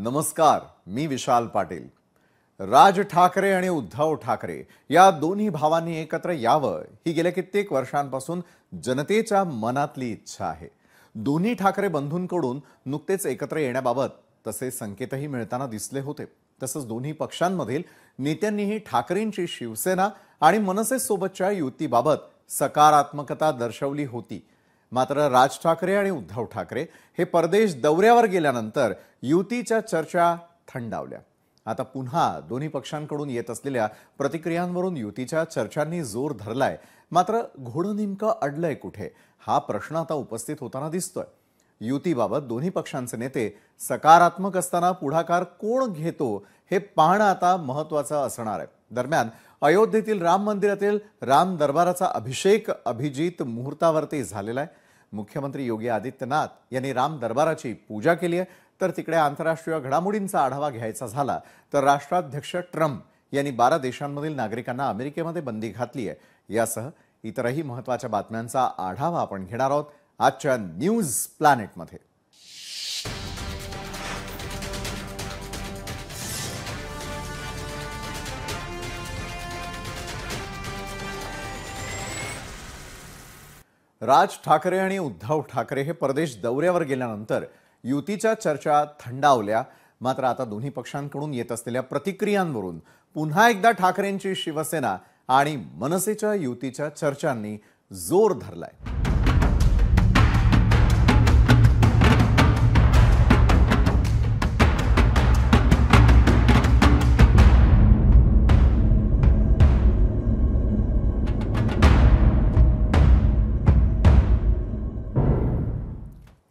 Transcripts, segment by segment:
नमस्कार, मी विशाल पाटील। राज ठाकरे आणि उद्धव ठाकरे या दोन्ही भावांनी एकत्र यावं ही गेल्या कित्येक वर्षांपासून जनतेच्या मनातली इच्छा आहे। दोन्ही ठाकरे बंधूंकडून नुकतेच एकत्र येण्याबाबत तसे संकेतही मिळताना दिसले होते। तसंच दोन्ही पक्षांमधील नेत्यांनीही ठाकरेंची शिवसेना आणि मनसे सोबतच्या युतीबाबत सकारात्मकता दर्शवली होती। मात्र राज ठाकरे आणि उद्धव ठाकरे हे परदेश दौऱ्यावर गेल्यानंतर युतीच्या चर्चा थंडावल्या। आता पुन्हा दोन्ही पक्षांकडून येत असलेल्या प्रतिक्रियांवरून युतीच्या चर्चांनी जोर धरलाय। मात्र घोडं नेमकं अडलंय कुठे हा प्रश्न आता उपस्थित होताना दिसतोय। युतीबाबत दोन्ही पक्षांचे नेते सकारात्मक असताना पुढाकार कोण घेतो हे पाहणं आता महत्त्वाचं असणार आहे। दरम्यान अयोध्येतील राम मंदिरातील राम दरबाराचा अभिषेक अभिजित मुहूर्तावरती झालेला आहे। मुख्यमंत्री योगी आदित्यनाथ यांनी राम दरबाराची पूजा केली आहे। तर तिकडे आंतरराष्ट्रीय घडामोडींचा आढावा घ्यायचा झाला तर राष्ट्राध्यक्ष ट्रम्प यांनी 12 देशांमधील नागरिकांना अमेरिकेमध्ये बंदी घातली आहे। यासह इतरही महत्त्वाच्या बातम्यांचा आढावा आपण घेणार आहोत आजच्या न्यूज प्लॅनेटमध्ये। राज ठाकरे आणि उद्धव ठाकरे हे परदेश दौऱ्यावर गेल्यानंतर युतीच्या चर्चा थंडावल्या। मात्र आता दोन्ही पक्षांकडून येत असलेल्या प्रतिक्रियांवरून पुन्हा एकदा ठाकरेंची शिवसेना आणि मनसेच्या युतीच्या चर्चांनी जोर धरलाय।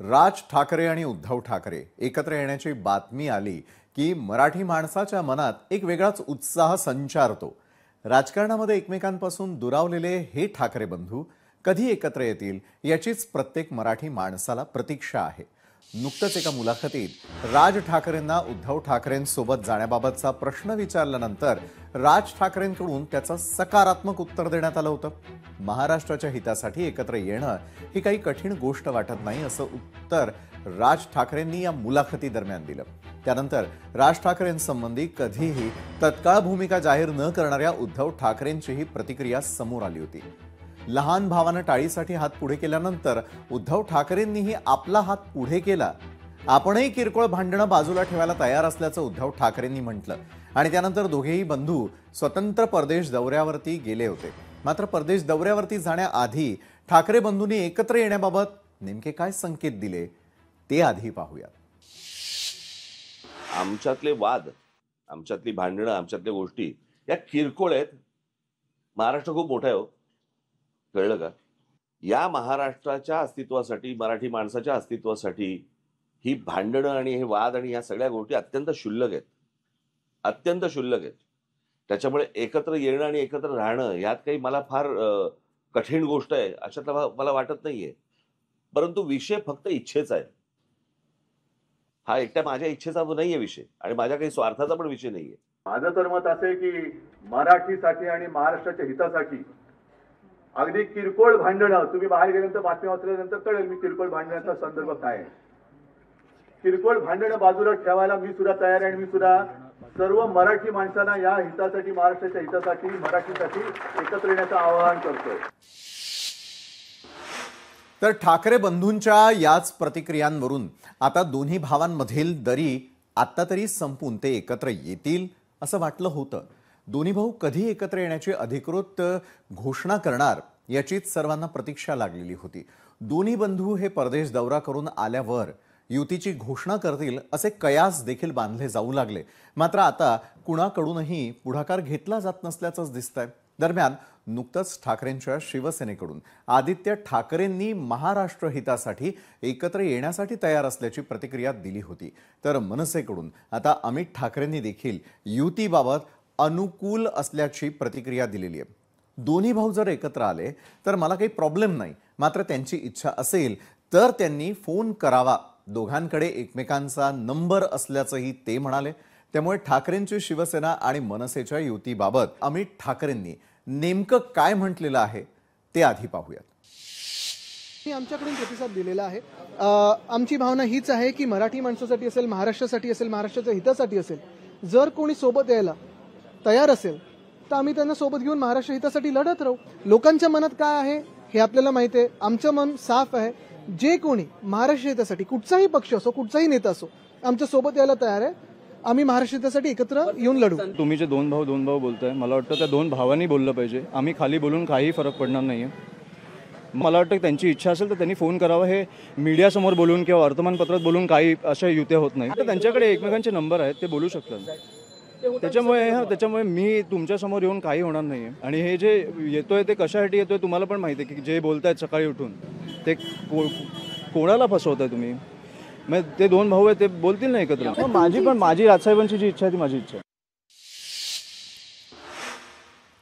राज ठाकरे आणि उद्धव ठाकरे एकत्र येण्याची बातमी आली की मराठी माणसाच्या मनात एक वेगळाच उत्साह संचारतो। राजकारणामध्ये एकमेकांपासून दुरावलेले हे ठाकरे बंधू कधी एकत्र येतील याचीच प्रत्येक मराठी माणसाला प्रतीक्षा आहे। नुकतंच एका मुलाखतीत राज ठाकरेंना उद्धव ठाकरेंसोबत जाण्याबाबतचा प्रश्न विचारल्यानंतर राज ठाकरेंकडून त्याचं सकारात्मक उत्तर देण्यात आलं होतं। महाराष्ट्राच्या हितासाठी एकत्र येणं ही काही कठीण गोष्ट वाटत नाही असं उत्तर राज ठाकरेंनी या मुलाखती दरम्यान दिलं। त्यानंतर राज ठाकरेंसंबंधी कधीही तत्काळ भूमिका जाहीर न करणाऱ्या उद्धव ठाकरेंचीही प्रतिक्रिया समोर आली होती। लहान भावानं टाळीसाठी हात पुढे केल्यानंतर उद्धव ठाकरेंनीही आपला हात पुढे केला। आपणही किरकोळ भांडणं बाजूला ठेवायला तयार असल्याचं उद्धव ठाकरेंनी म्हटलं आणि त्यानंतर दोघेही बंधू स्वतंत्र परदेश दौऱ्यावरती गेले होते। मात्र परदेश दौऱ्यावरती जाण्याआधी ठाकरे बंधूंनी एकत्र येण्याबाबत नेमके काय संकेत दिले ते आधी पाहूया। आमच्यातले वाद, आमच्यातली भांडणं, आमच्यातल्या गोष्टी या किरकोळ आहेत। महाराष्ट्र खूप मोठा आहे हो, कळलं का? या महाराष्ट्राच्या अस्तित्वासाठी, मराठी माणसाच्या अस्तित्वासाठी ही भांडणं आणि हे वाद आणि या सगळ्या गोष्टी अत्यंत क्षुल्लक आहेत, अत्यंत क्षुल्लक आहेत। त्याच्यामुळे एकत्र येणं आणि एकत्र राहणं यात काही मला फार कठीण गोष्ट आहे अशातला मला वाटत नाहीये। परंतु विषय फक्त इच्छेचा आहे। हा एकट्या माझ्या इच्छेचा नाहीये विषय आणि माझ्या काही स्वार्थाचा पण विषय नाहीये। माझं तर मत असे की मराठीसाठी आणि महाराष्ट्राच्या हितासाठी अगदी किरकोळ भांडणं, तुम्ही बाहेर गेल्यानंतर बातमी वाचल्यानंतर कळेल मी किरकोळ भांडणाचा संदर्भ काय आहे। किरकोळ भांडणं बाजूला ठेवायला मी सुद्धा तयार आहे आणि मी सुद्धा सर्व मराठी माणसांना या हितासाठी, महाराष्ट्राच्या हितासाठी, मराठीसाठी एकत्र येण्याचं आवाहन करतोय। तर ठाकरे बंधूंच्या याच प्रतिक्रियांवरून आता दोन्ही भावांमधील दरी आता तरी संपून ते एकत्र येतील असं वाटलं होतं। दोन्ही भाऊ कधी एकत्र येण्याची अधिकृत घोषणा करणार याचीच सर्वांना प्रतीक्षा लागलेली होती। दोन्ही बंधू हे परदेश दौरा करून आल्यावर युतीची घोषणा करतील असे कयास देखील बांधले जाऊ लागले। मात्र आता कुणाकडूनही पुढाकार घेतला जात नसल्याचंच दिसतंय। दरम्यान नुकतंच ठाकरेंच्या शिवसेनेकडून आदित्य ठाकरेंनी महाराष्ट्र हितासाठी एकत्र येण्यासाठी तयार असल्याची प्रतिक्रिया दिली होती। तर मनसेकडून आता अमित ठाकरेंनी देखील युतीबाबत अनुकूल असल्याची प्रतिक्रिया दिलेली आहे। दोन्ही भाऊ जर एकत्र आले तर मला काही प्रॉब्लेम नाही, मात्र त्यांची इच्छा असेल तर त्यांनी फोन करावा। दोघांकडे एकमेकांचा नंबर असल्याचंही ते म्हणाले। त्यामुळे ठाकरेंची शिवसेना आणि मनसेच्या युतीबाबत अमित ठाकरेंनी नेमकं काय म्हटलेलं आहे ते आधी पाहूयात। आमच्याकडून प्रतिसाद दिलेला आहे. आमची भावना हीच आहे की मराठी माणसासाठी असेल, महाराष्ट्रासाठी असेल, महाराष्ट्राच्या हितासाठी असेल, जर कोणी सोबत यायला तयार असेल तर आम्ही त्यांना सोबत घेऊन महाराष्ट्र हितासाठी लढत राहू. लोकांच्या मनात काय आहे हे आपल्याला माहिती आहे. आमचं मन साफ आहे. जे कोणी महाराष्ट्र हितासाठी कुठचाही पक्ष असो, कुठचाही नेता असो, आमच्या सोबत यायला तयार आहे. आम्ही महाराष्ट्र हितासाठी एकत्र येऊन लढू. तुम्ही जे दोन भाऊ बोलताय, मला वाटतं त्या दोन भावांनी बोललं पाहिजे. आम्ही खाली बोलून काही फरक पडणार नाहीये. मला वाटतं त्यांची इच्छा असेल तर त्यांनी फोन करावा. हे मीडियासमोर बोलून किंवा वर्तमानपत्रात बोलून काही अशा युत्या होत नाही. तर त्यांच्याकडे एकमेकांचे नंबर आहेत, ते बोलू शकतात. त्याच्यामुळे मी तुमच्यासमोर येऊन काही होणार नाही आहे. आणि हे जे येतोय ते कशासाठी येतोय तुम्हाला पण माहिती आहे की जे बोलतायत सकाळी उठून ते कोणाला फसवताय तुम्ही. मग ते दोन भाऊ आहेत ते बोलतील ना एकत्र. माझी राजसाहेबांची जी इच्छा आहे ती माझी इच्छा आहे.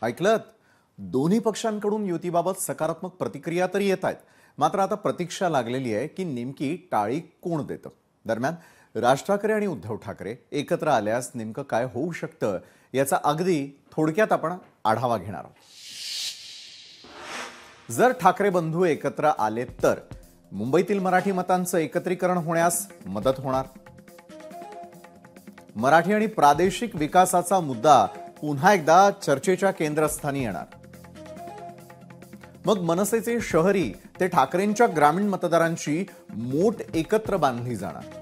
ऐकलत, दोन्ही पक्षांकडून युतीबाबत सकारात्मक प्रतिक्रिया तरी येत आहेत. मात्र आता प्रतीक्षा लागलेली आहे की नेमकी टाळी कोण देतं. दरम्यान राज ठाकरे आणि उद्धव ठाकरे एकत्र आल्यास नेमकं काय होऊ शकतं याचा अगदी थोडक्यात आपण आढावा घेणार आहोत. जर ठाकरे बंधू एकत्र आले तर मुंबईतील मराठी मतांचं एकत्रीकरण होण्यास मदत होणार. मराठी आणि प्रादेशिक विकासाचा मुद्दा पुन्हा एकदा चर्चेच्या केंद्रस्थानी येणार. मग मनसेचे शहरी ते ठाकरेंच्या ग्रामीण मतदारांची मोट एकत्र बांधली जाणार.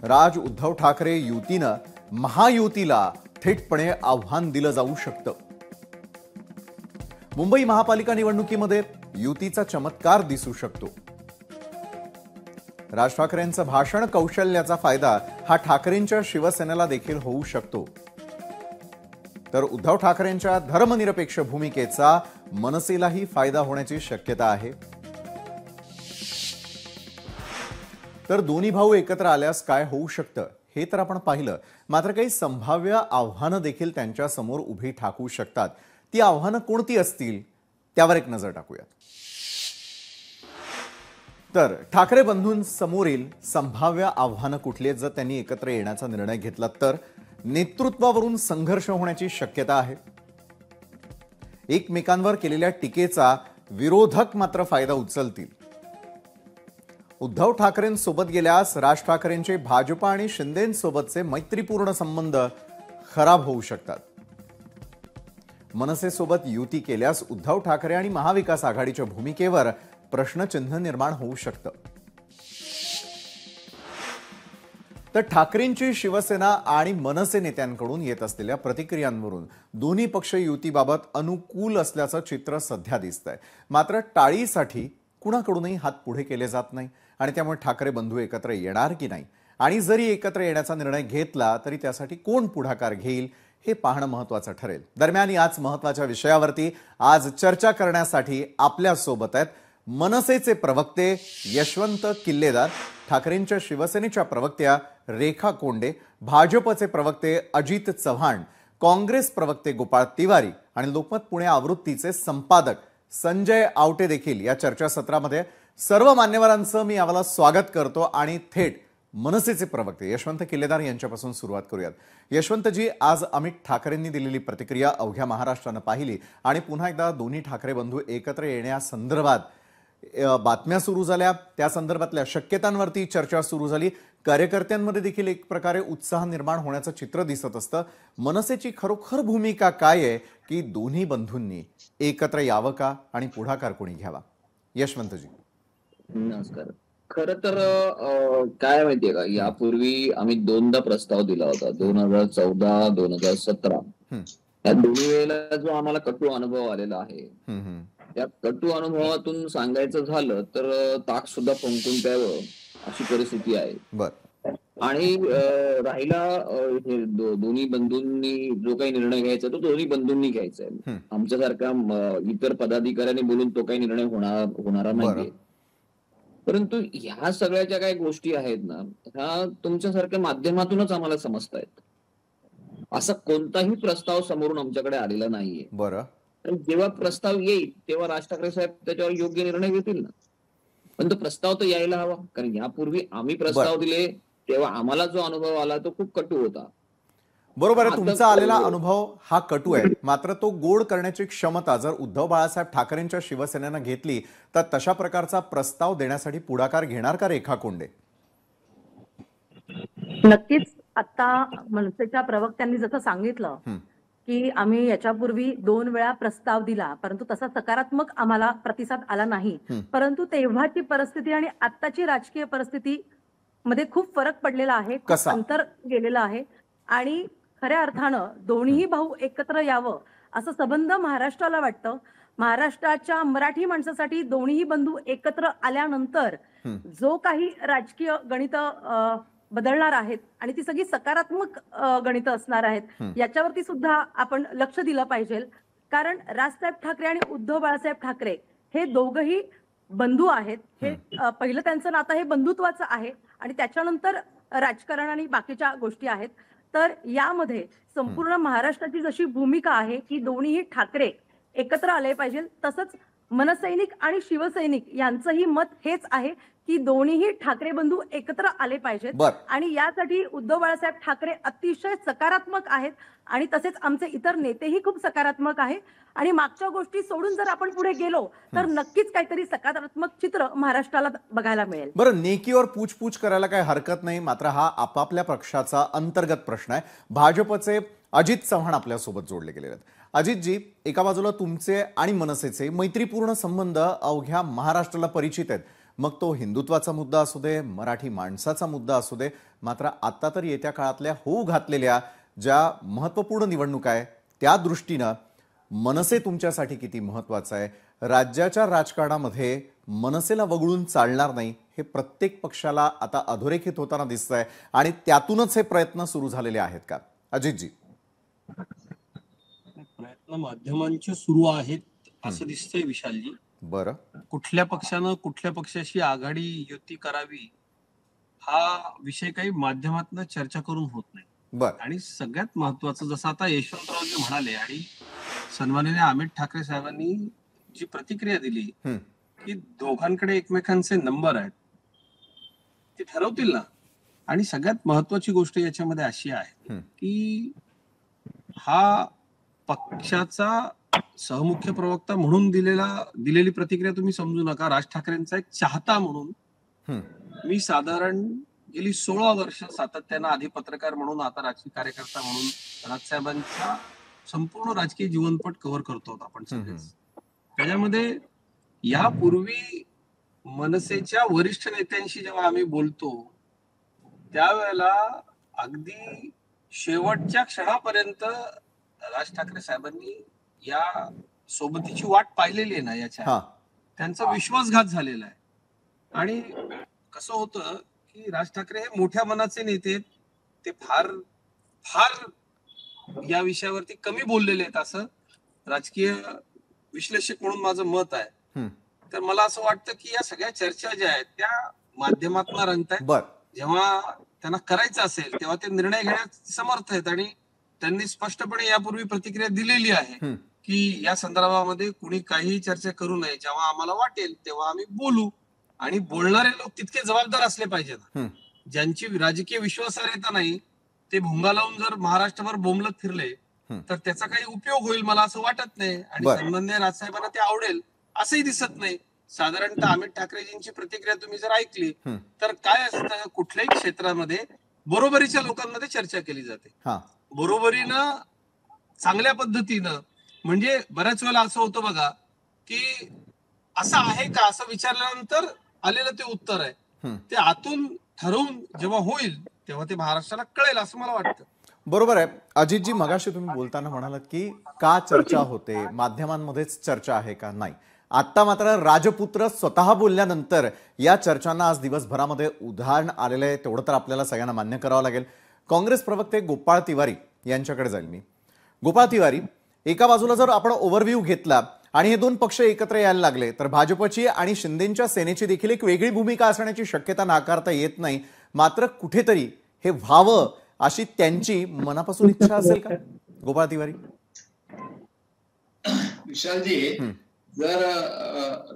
राज उद्धव ठाकरे युतीनं महायुतीला थेटपणे आव्हान दिलं जाऊ शकतं. मुंबई महापालिका निवडणुकीमध्ये युतीचा चमत्कार दिसू शकतो. राज ठाकरेंचं भाषण कौशल्याचा फायदा हा ठाकरेंच्या शिवसेनेला देखील होऊ शकतो. तर उद्धव ठाकरेंच्या धर्मनिरपेक्ष भूमिकेचा मनसेलाही फायदा होण्याची शक्यता आहे. तर दोन्ही भाऊ एकत्र आल्यास काय होऊ शकतं हे तर आपण पाहिलं. मात्र काही संभाव्य आव्हानं देखील त्यांच्या समोर उभी ठाकू शकतात. ती आव्हानं कोणती असतील त्यावर एक नजर टाकूयात. तर ठाकरे बंधूंसमोरील संभाव्य आव्हानं कुठली आहेत जर त्यांनी एकत्र येण्याचा निर्णय घेतला तर नेतृत्वावरून संघर्ष होण्याची शक्यता आहे. एकमेकांवर केलेल्या टीकेचा विरोधक मात्र फायदा उचलतील. उद्धव ठाकरेंसोबत गेल्यास राज ठाकरेंचे भाजपा आणि शिंदेंसोबतचे मैत्रीपूर्ण संबंध खराब होऊ शकतात. मनसेसोबत युती केल्यास उद्धव ठाकरे आणि महाविकास आघाडीच्या भूमिकेवर प्रश्नचिन्ह निर्माण होऊ शकतं. तर ठाकरेंची शिवसेना आणि मनसे नेत्यांकडून येत असलेल्या प्रतिक्रियांवरून दोन्ही पक्ष युतीबाबत अनुकूल असल्याचं चित्र सध्या दिसतंय. मात्र टाळीसाठी कुणाकडूनही हात पुढे केले जात नाही आणि त्यामुळे ठाकरे बंधू एकत्र येणार की नाही आणि जरी एकत्र येण्याचा निर्णय घेतला तरी त्यासाठी कोण पुढाकार घेईल हे पाहणं महत्त्वाचं ठरेल. दरम्यान याच महत्त्वाच्या विषयावरती आज चर्चा करण्यासाठी आपल्या सोबत आहेत मनसेचे प्रवक्ते यशवंत किल्लेदार, ठाकरेंच्या शिवसेनेच्या प्रवक्त्या रेखा कोंडे, भाजपचे प्रवक्ते अजित चव्हाण, काँग्रेस प्रवक्ते गोपाळ तिवारी आणि लोकमत पुणे आवृत्तीचे संपादक संजय आवटे देखील या चर्चासत्रामध्ये. सर्व मान्यवरांचं मी याला स्वागत करतो आणि थेट मनसेचे प्रवक्ते यशवंत किल्लेदार यांच्यापासून सुरुवात करूयात. यशवंतजी, आज अमित ठाकरेंनी दिलेली प्रतिक्रिया अवघ्या महाराष्ट्रानं पाहिली आणि पुन्हा एकदा दोन्ही ठाकरे बंधू एकत्र येण्यासंदर्भात बातम्या सुरू झाल्या. त्या संदर्भातल्या शक्यतांवरती चर्चा सुरू झाली. कार्यकर्त्यांमध्ये देखील एक प्रकारे उत्साह निर्माण होण्याचं चित्र दिसत असतं. मनसेची खरोखर भूमिका काय आहे की दोन्ही बंधूंनी एकत्र यावं का आणि पुढाकार कोणी घ्यावा? यशवंतजी. नमस्कार. खरं तर काय माहितीये का, यापूर्वी आम्ही दोनदा प्रस्ताव दिला होता, 2014, 2017. या दोन्ही वेळेला जो आम्हाला कटू अनुभव आलेला आहे त्या कटू अनुभवातून सांगायचं झालं तर ताक सुद्धा फुंकून प्यावं अशी परिस्थिती आहे. आणि राहिला दोन्ही बंधूंनी जो काही निर्णय घ्यायचा तो दोन्ही बंधूंनी घ्यायचा आहे. आमच्यासारख्या इतर पदाधिकाऱ्यांनी बोलून तो काही निर्णय होणारा नाहीये. परंतु ह्या सगळ्या ज्या काही गोष्टी आहेत ना, ह्या तुमच्यासारख्या माध्यमातूनच आम्हाला समजतायत. असा कोणताही प्रस्ताव समोरून आमच्याकडे आलेला नाहीये. बरं. जेव्हा प्रस्ताव येईल तेव्हा राज ठाकरे साहेब त्याच्यावर योग्य निर्णय घेतील ना. पण तो प्रस्ताव तर यायला हवा, कारण यापूर्वी आम्ही प्रस्ताव दिले तेव्हा आम्हाला जो अनुभव आला तो खूप कटू होता. बरोबर आहे, आता तुमचा आलेला अनुभव हा कटू आहे, मात्र तो गोड करण्याची क्षमता जर उद्धव बाळासाहेब ठाकरेंच्या शिवसेनेनं घेतली तर तशा प्रकारचा प्रस्ताव देण्यासाठी पुढाकार घेणार का रेखा कोंडे? नक्कीच. आता मनसेच्या प्रवक्त्यांनी जसं सांगितलं की आम्ही याच्यापूर्वी 2 वेळा प्रस्ताव दिला, परंतु तसा सकारात्मक आम्हाला प्रतिसाद आला नाही. परंतु तेव्हाची परिस्थिती आणि आत्ताची राजकीय परिस्थिती मध्ये खूप फरक पडलेला आहे, खूप कसा? अंतर गेलेलं आहे आणि खऱ्या अर्थानं दोन्ही भाऊ एकत्र यावं असं सबंध महाराष्ट्राला वाटतं. महाराष्ट्राच्या मराठी माणसासाठी दोन्ही बंधू एकत्र आल्यानंतर जो काही राजकीय गणित बदलणार आहेत आणि ती सगळी सकारात्मक गणितं असणार आहेत, याच्यावरती सुद्धा आपण लक्ष दिलं पाहिजे. कारण राजसाहेब ठाकरे आणि उद्धव बाळासाहेब ठाकरे हे दोघंही बंधू आहेत. हे पहिलं त्यांचं नातं हे बंधुत्वाचं आहे आणि त्याच्यानंतर राजकारण आणि बाकीच्या गोष्टी आहेत. तर यामध्ये संपूर्ण महाराष्ट्राची जशी भूमिका आहे की दोन्हीही ठाकरे एकत्र आले पाहिजे, तसंच मनसैनिक आणि शिवसैनिक यांचंही मत हेच आहे की दोन्हीही ठाकरे बंधू एकत्र आले पाहिजेत. बर. आणि यासाठी उद्धव बाळासाहेब ठाकरे अतिशय सकारात्मक आहेत आणि तसेच आमचे इतर नेतेही खूप सकारात्मक आहे. आणि मागच्या गोष्टी सोडून जर आपण पुढे गेलो तर नक्कीच काहीतरी सकारात्मक चित्र महाराष्ट्राला बघायला मिळेल. बरं, नेकीवर पूछपूछ करायला काही हरकत नाही, मात्र हा आपापल्या पक्षाचा अंतर्गत प्रश्न आहे. भाजपचे अजित चव्हाण आपल्यासोबत जोडले गेलेले आहेत. अजितजी, एका बाजूला तुमचे आणि मनसेचे मैत्रीपूर्ण संबंध अवघ्या महाराष्ट्राला परिचित आहेत, मग तो हिंदुत्वाचा मुद्दा असू दे, मराठी माणसाचा मुद्दा असू दे, मात्र आता तर येत्या काळातल्या होऊ घातलेल्या ज्या महत्त्वपूर्ण निवडणुका आहे त्या दृष्टीनं मनसे तुमच्यासाठी किती महत्त्वाचं आहे? राज्याच्या राजकारणामध्ये मनसेला वगळून चालणार नाही हे प्रत्येक पक्षाला आता अधोरेखित होताना दिसतंय आणि त्यातूनच हे प्रयत्न सुरू झालेले आहेत का? अजितजी. प्रयत्न माध्यमांचे सुरू आहेत असं दिसतंय विशालजी. बरं. कुठल्या पक्षानं कुठल्या पक्षाशी आघाडी युती करावी हा विषय काही माध्यमातून चर्चा करून होत नाही. बर. आणि सगळ्यात महत्वाचं जसं आता यशवंतरावजी म्हणाले आणि सन्माननीय अमित ठाकरे साहेबांनी जी प्रतिक्रिया दिली की दोघांकडे एकमेकांचे नंबर आहेत, ते ठरवतील ना. आणि सगळ्यात महत्वाची गोष्ट याच्यामध्ये अशी आहे की हा पक्षाचा सहमुख्य प्रवक्ता म्हणून दिलेली प्रतिक्रिया तुम्ही समजू नका. राज ठाकरेंचा एक चाहता म्हणून मी साधारण गेली 16 वर्ष सातत्यानं आधी पत्रकार म्हणून, आता राजकीय कार्यकर्ता म्हणून राजसाहेबांचा संपूर्ण राजकीय जीवनपट कव्हर करतो आपण सगळेच. त्याच्यामध्ये यापूर्वी मनसेच्या वरिष्ठ नेत्यांशी जेव्हा आम्ही बोलतो त्यावेळेला अगदी शेवटच्या क्षणापर्यंत राज ठाकरे साहेबांनी या सोबतीची वाट पाहिलेली आहे ना, याच्या त्यांचा विश्वासघात झालेला आहे. आणि कसं होतं की राज ठाकरे हे मोठ्या मनाचे नेते, ते फार फार या विषयावरती कमी बोललेले आहेत असं राजकीय विश्लेषक म्हणून माझं मत आहे. तर मला असं वाटतं की या सगळ्या चर्चा ज्या आहेत त्या माध्यमातून रंगतायत. जेव्हा त्यांना करायचं असेल तेव्हा ते निर्णय घेण्यास समर्थ आहेत आणि त्यांनी स्पष्टपणे यापूर्वी प्रतिक्रिया दिलेली आहे की या संदर्भामध्ये कुणी काहीही चर्चा करू नये. जेव्हा आम्हाला वाटेल तेव्हा आम्ही बोलू. आणि बोलणारे लोक तितके जबाबदार असले पाहिजेत. ज्यांची राजकीय विश्वासार्हता नाही ते भुंगा लावून जर महाराष्ट्रभर बोंबलत फिरले तर त्याचा काही उपयोग होईल मला असं वाटत नाही. आणि सन्माननीय राजसाहेबांना ते आवडेल असंही दिसत नाही. साधारणतः अमित ठाकरेजींची प्रतिक्रिया तुम्ही जर ऐकली तर काय असतं, कुठल्याही क्षेत्रामध्ये बरोबरीच्या लोकांमध्ये चर्चा केली जाते. बरोबरीनं चांगल्या पद्धतीनं. म्हणजे बऱ्याच वेळेला असं होतं बघा की असं आहे का असं विचारल्यानंतर आलेलं ते उत्तर आहे, ते आतून ठरवून जेव्हा होईल तेव्हा ते महाराष्ट्राला कळेल असं मला वाटतं. बरोबर आहे. अजितजी, मगाशी तुम्ही बोलताना म्हणालात की का चर्चा होते, माध्यमांमध्येच चर्चा आहे का? नाही. आता मात्र राजपुत्र स्वतः बोलल्यानंतर या चर्चांना आज दिवसभरामध्ये उधाण आलेलं आहे, तेवढं तर आपल्याला सगळ्यांना मान्य करावं लागेल. काँग्रेस प्रवक्ते गोपाळ तिवारी यांच्याकडे जाईल मी. गोपाळ तिवारी, एका बाजूला जर आपण ओव्हरव्ह्यू घेतला आणि हे दोन पक्ष एकत्र यायला लागले तर भाजपची आणि शिंदेच्या सेनेची देखील एक वेगळी भूमिका असण्याची शक्यता नाकारता येत नाही. मात्र कुठेतरी हे व्हावं अशी त्यांची मनापासून इच्छा असेल का? गोपाळ तिवारी. विशालजी, जर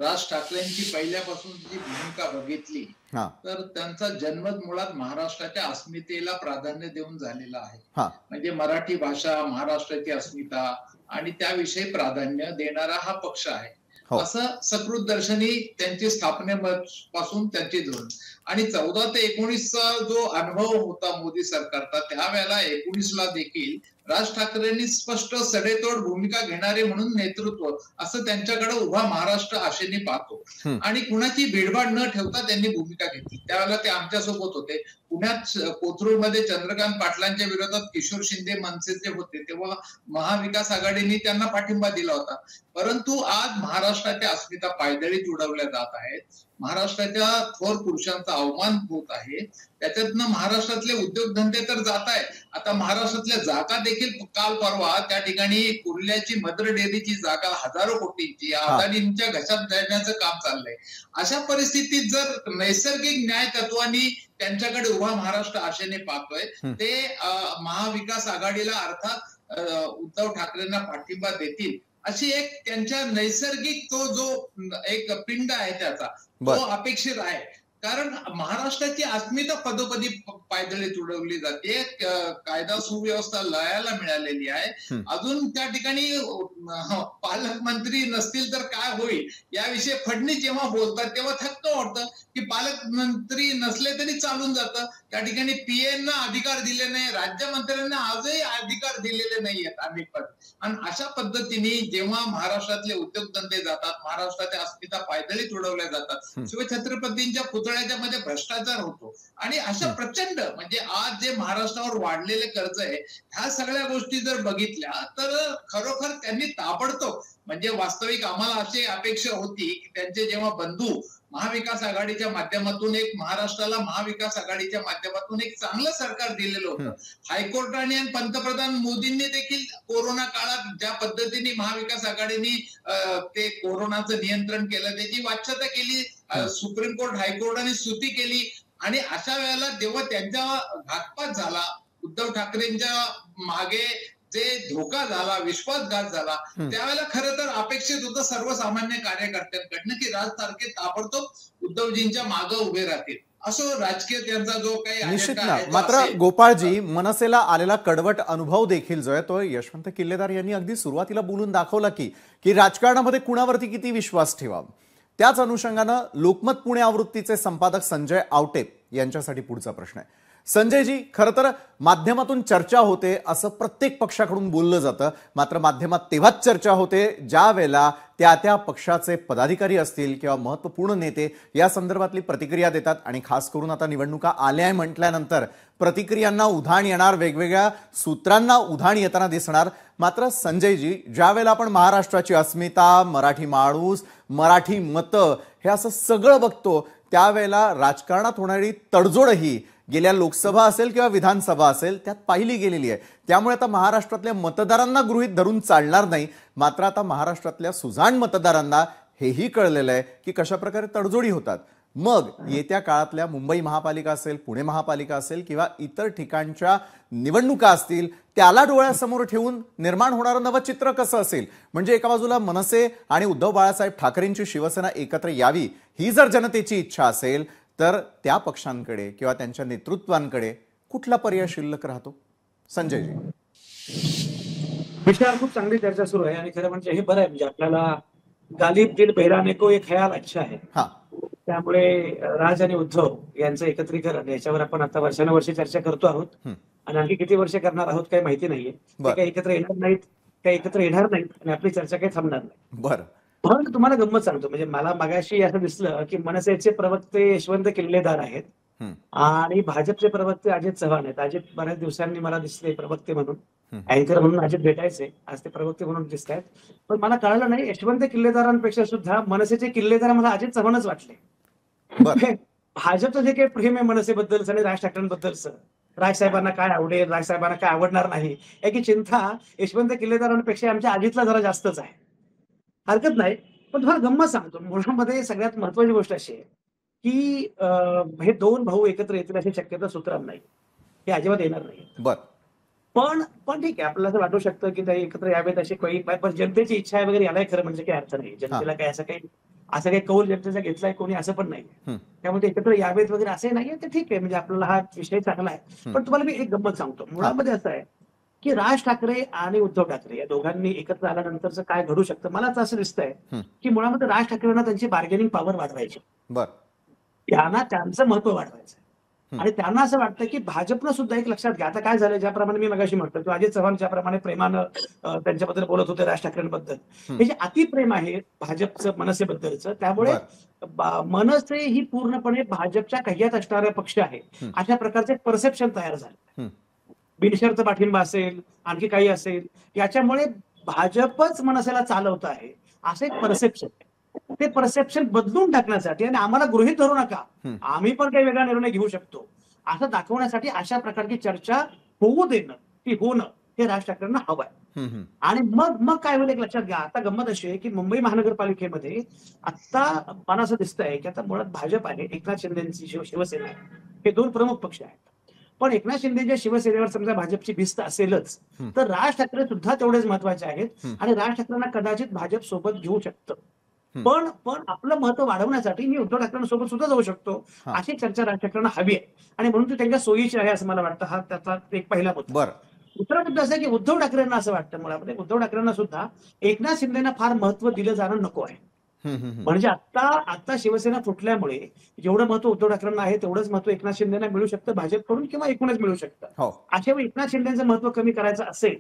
राज ठाकरेंची पहिल्यापासून जी भूमिका बघितली हा तर त्यांचा जन्मच मुळात महाराष्ट्राच्या अस्मितेला प्राधान्य देऊन झालेला आहे. हा म्हणजे मराठी भाषा, महाराष्ट्राची अस्मिता आणि त्याविषयी प्राधान्य देणारा हा पक्ष आहे. हो. असं सकृत दर्शनी त्यांची स्थापनेपासून त्यांची धोरण आणि 14 ते 19चा जो अनुभव होता मोदी सरकारचा, त्यावेळेला 19ला देखील राज ठाकरेंनी स्पष्ट सडेतोड भूमिका घेणारे म्हणून नेतृत्व असं त्यांच्याकडे उभा महाराष्ट्र आशेने पाहतो आणि कुणाची भेडभाड न ठेवता त्यांनी भूमिका घेतली. त्यावेळेला ते आमच्यासोबत होते. पुण्यात कोथरूडमध्ये चंद्रकांत पाटलांच्या विरोधात किशोर शिंदे मनसेचे होते, तेव्हा महाविकास आघाडीने त्यांना पाठिंबा दिला होता. परंतु आज महाराष्ट्राच्या अस्मिता पायदळीत उडवल्या जात आहेत. महाराष्ट्राच्या थोर पुरुषांचा अवमान होत आहे. त्याच्यातनं महाराष्ट्रातले उद्योगधंदे तर जात आहे. आता महाराष्ट्रातल्या जागा देखील काल परवा त्या ठिकाणी कुर्ल्याची मदर डेअरीची जागा हजारो कोटींची अदानींच्या घशात जाण्याचं काम चाललंय. अशा परिस्थितीत जर नैसर्गिक न्याय तत्वानी त्यांच्याकडे उभा महाराष्ट्र आशेने पाहतोय, ते महाविकास आघाडीला अर्थात उद्धव ठाकरेंना पाठिंबा देतील अशी एक त्यांच्या नैसर्गिक तो जो एक पिंड आहे त्याचा तो अपेक्षित आहे. कारण महाराष्ट्राची अस्मिता पदोपदी पायदळीत उडवली जाते. कायदा सुव्यवस्था लयाला मिळालेली आहे. अजून त्या ठिकाणी पालकमंत्री नसतील तर काय होईल याविषयी फडणवीस जेव्हा बोलतात तेव्हा थक्क वाटतं की पालकमंत्री नसले तरी चालून जातं. त्या ठिकाणी पीएना अधिकार दिले नाही, राज्यमंत्र्यांना आजही अधिकार दिलेले नाहीयेत अनेक पद. आणि अशा पद्धतीने जेव्हा महाराष्ट्रातले उद्योगधंदे जातात, महाराष्ट्राच्या अस्मिता पायदळीत उडवल्या जातात, शिवछत्रपतींच्या पुतळ्याच्या मध्ये भ्रष्टाचार होतो आणि अशा प्रचंड म्हणजे आज जे महाराष्ट्रावर वाढलेले कर्ज आहे ह्या सगळ्या गोष्टी जर बघितल्या तर खरोखर त्यांनी ताबडतोब म्हणजे वास्तविक आम्हाला अशी अपेक्षा होती की त्यांचे जेव्हा बंधू महाविकास आघाडीच्या माध्यमातून एक महाराष्ट्राला महाविकास आघाडीच्या माध्यमातून एक चांगलं सरकार दिलेलं होतं. हायकोर्टाने आणि पंतप्रधान मोदींनी देखील कोरोना काळात ज्या पद्धतीने महाविकास आघाडीने ते कोरोनाचं नियंत्रण केलं त्याची वाच्यता केली. सुप्रीम कोर्ट हायकोर्टाने स्तुती केली आणि अशा वेळेला जेव्हा त्यांचा घातपात झाला, उद्धव ठाकरेंच्या मागे जे धोका झाला, विश्वासघात झाला, त्यावेळेला खरं तर अपेक्षित होतं सर्वसामान्य कार्यकर्त्यांकडनं की राज ठाकरे ताबडतोब उद्धवजींच्या मागे उभे राहतील. असो राजकीय त्यांचा जो काही निश्चित ना. मात्र गोपाळजी, मनसेला आलेला कडवट अनुभव देखील जो आहे तो यशवंत किल्लेदार यांनी अगदी सुरुवातीला बोलून दाखवला की राजकारणामध्ये कुणावरती किती विश्वास ठेवावा. त्याच अनुषंगानं लोकमत पुणे आवृत्तीचे संपादक संजय आवटे यांच्यासाठी पुढचा प्रश्न आहे. संजयजी, खरं तर माध्यमातून चर्चा होते असं प्रत्येक पक्षाकडून बोललं जातं, मात्र माध्यमात तेव्हाच चर्चा होते ज्या वेळेला त्या पक्षाचे पदाधिकारी असतील किंवा महत्त्वपूर्ण नेते या संदर्भातली प्रतिक्रिया देतात. आणि खास करून आता निवडणुका आल्या आहे म्हटल्यानंतर प्रतिक्रियांना उधाण येणार, वेगवेगळ्या सूत्रांना उधाण येताना दिसणार. मात्र संजयजी, ज्या वेळेला आपण महाराष्ट्राची अस्मिता, मराठी माणूस, मराठी मतं हे असं सगळं बघतो त्यावेळेला राजकारणात होणारी तडजोडही गेल्या लोकसभा असेल किंवा विधानसभा असेल त्यात पाहिली गेलेली आहे. त्यामुळे आता महाराष्ट्रातल्या मतदारांना गृहीत धरून चालणार नाही. मात्र आता महाराष्ट्रातल्या सुजाण मतदारांना हेही कळलेलं आहे की कशा प्रकारे तडजोडी होतात. मग येत्या काळातल्या मुंबई महापालिका असेल, पुणे महापालिका असेल किंवा इतर ठिकाणच्या निवडणुका असतील त्याला डोळ्यासमोर ठेवून निर्माण होणारं नवं चित्र कसं असेल. म्हणजे एका बाजूला मनसे आणि उद्धव बाळासाहेब ठाकरेंची शिवसेना एकत्र यावी ही जर जनतेची इच्छा असेल तर त्या पक्षांकडे किंवा त्यांच्या नेतृत्वांकडे कुठला पर्याय शिल्लक राहतो. संजयजी, विषयावर खूप चांगली चर्चा सुरू आहे आणि खरं म्हणजे हे बरं आहे. म्हणजे आपल्याला गालिब दिल बहराने को एक ख्याल अच्छा है. त्यामुळे राज आणि उद्धव यांचं एकत्रीकरण याच्यावर आपण आता वर्षानुवर्षे चर्चा करतो आहोत आणि आणखी किती वर्ष करणार आहोत काही माहिती नाहीये. ते काही एकत्र येणार नाहीत, काही एकत्र येणार नाहीत आणि आपली चर्चा काही थांबणार नाही. बरं, म्हणून तुम्हाला गंमत सांगतो. म्हणजे मला मगाशी असं दिसलं की मनसेचे प्रवक्ते यशवंत किल्लेदार आहेत आणि भाजपचे प्रवक्ते अजित चव्हाण आहेत. अजित बऱ्याच दिवसांनी मला दिसले प्रवक्ते म्हणून, अँकर म्हणून अजित भेटायचे, आज ते प्रवक्ते म्हणून दिसत आहेत. पण मला कळलं नाही, यशवंत किल्लेदारांपेक्षा सुद्धा मनसेचे किल्लेदार मला अजित चव्हाणच वाटले. भाजपचं जे काही प्रेम आहे मनसेबद्दलच आणि राज ठाकरेंबद्दलच, राजसाहेबांना काय आवडेल, राजसाहेबांना काय आवडणार नाही याची चिंता यशवंत किल्लेदारांपेक्षा आमच्या अजितला जरा जास्तच आहे. हरकत नाही, पण तुम्हाला गंमत सांगतो. मुळामध्ये सगळ्यात महत्वाची गोष्ट अशी आहे की हे दोन भाऊ एकत्र येतील अशी शक्यता सूत्रात नाही, हे अजिबात येणार नाही. पण ठीक आहे, आपल्याला असं वाटू शकतं की ते एकत्र यावेत अशी काही, पण जनतेची इच्छा आहे वगैरे यालाही खरं म्हणजे काही अर्थ नाही. जनतेला काही असं काही कौल जनतेचा घेतलाय कोणी असं पण नाही. त्यामुळे एकत्र यावेत वगैरे असे नाहीये, ते ठीक आहे, म्हणजे आपल्याला हा विषय चांगला आहे. पण तुम्हाला मी एक गंमत सांगतो. मुळामध्ये असं आहे की राज ठाकरे आणि उद्धव ठाकरे या दोघांनी एकत्र आल्यानंतरचं काय घडू शकतं, मला तर असं दिसतंय की मुळामध्ये राज ठाकरेंना त्यांची बार्गेनिंग पॉवर वाढवायची, त्यांना त्यांचं महत्व वाढवायचं आणि त्यांना असं वाटतं की भाजपनं सुद्धा एक लक्षात घ्या. आता काय झालं, ज्याप्रमाणे मी मगाशी म्हटलं किंवा अजित चव्हाण ज्याप्रमाणे प्रेमानं त्यांच्याबद्दल बोलत होते राज ठाकरेंबद्दल, हे जे अतिप्रेम आहे भाजपचं मनसेबद्दलचं, त्यामुळे मनसे ही पूर्णपणे भाजपच्या कह्यात असणारा पक्ष आहे अशा प्रकारचे परसेप्शन तयार झाले. बिनशर्त पाठिंबा असेल, आणखी काही असेल, याच्यामुळे भाजपच मनसेला चालवत आहे असं एक परसेप्शन. ते परसेप्शन बदलून टाकण्यासाठी आणि आम्हाला गृहीत धरू नका, आम्ही पण काही वेगळा निर्णय घेऊ शकतो असं दाखवण्यासाठी अशा प्रकारची चर्चा होऊ देणं, ती होणं, हे राज ठाकरेंना हवं आहे. आणि मग काय होईल एक लक्षात घ्या. आता गंमत अशी आहे की मुंबई महानगरपालिकेमध्ये आता मला असं दिसतंय की आता मुळात भाजप आहे, एकनाथ शिंदेची शिवसेना आहे, हे दोन प्रमुख पक्ष आहेत. पण एकनाथ शिंदेच्या शिवसेनेवर समजा भाजपची भिस्त असेलच, तर राज ठाकरे सुद्धा तेवढेच महत्वाचे आहेत आणि राज ठाकरेंना कदाचित भाजप सोबत घेऊ शकतं. पण आपलं महत्व वाढवण्यासाठी मी उद्धव ठाकरेंसोबत सुद्धा जाऊ शकतो अशी चर्चा राज ठाकरेंना हवी आहे आणि म्हणून ती त्यांच्या सोयीची आहे असं मला वाटतं. हा त्याचा एक पहिला मुद्दा. दुसरा मुद्दा असा की उद्धव ठाकरेंना असं वाटतं, मुळामध्ये उद्धव ठाकरेंना सुद्धा एकनाथ शिंदेना फार महत्व दिलं जाणं नको आहे. म्हणजे आता शिवसेना फुटल्यामुळे जेवढं महत्व उद्धव ठाकरेंना आहे तेवढंच महत्व एकनाथ शिंदेना मिळू शकतं भाजपकडून किंवा एकूणच मिळू शकतं. अशा वेळी एकनाथ शिंदेचं महत्व कमी करायचं असेल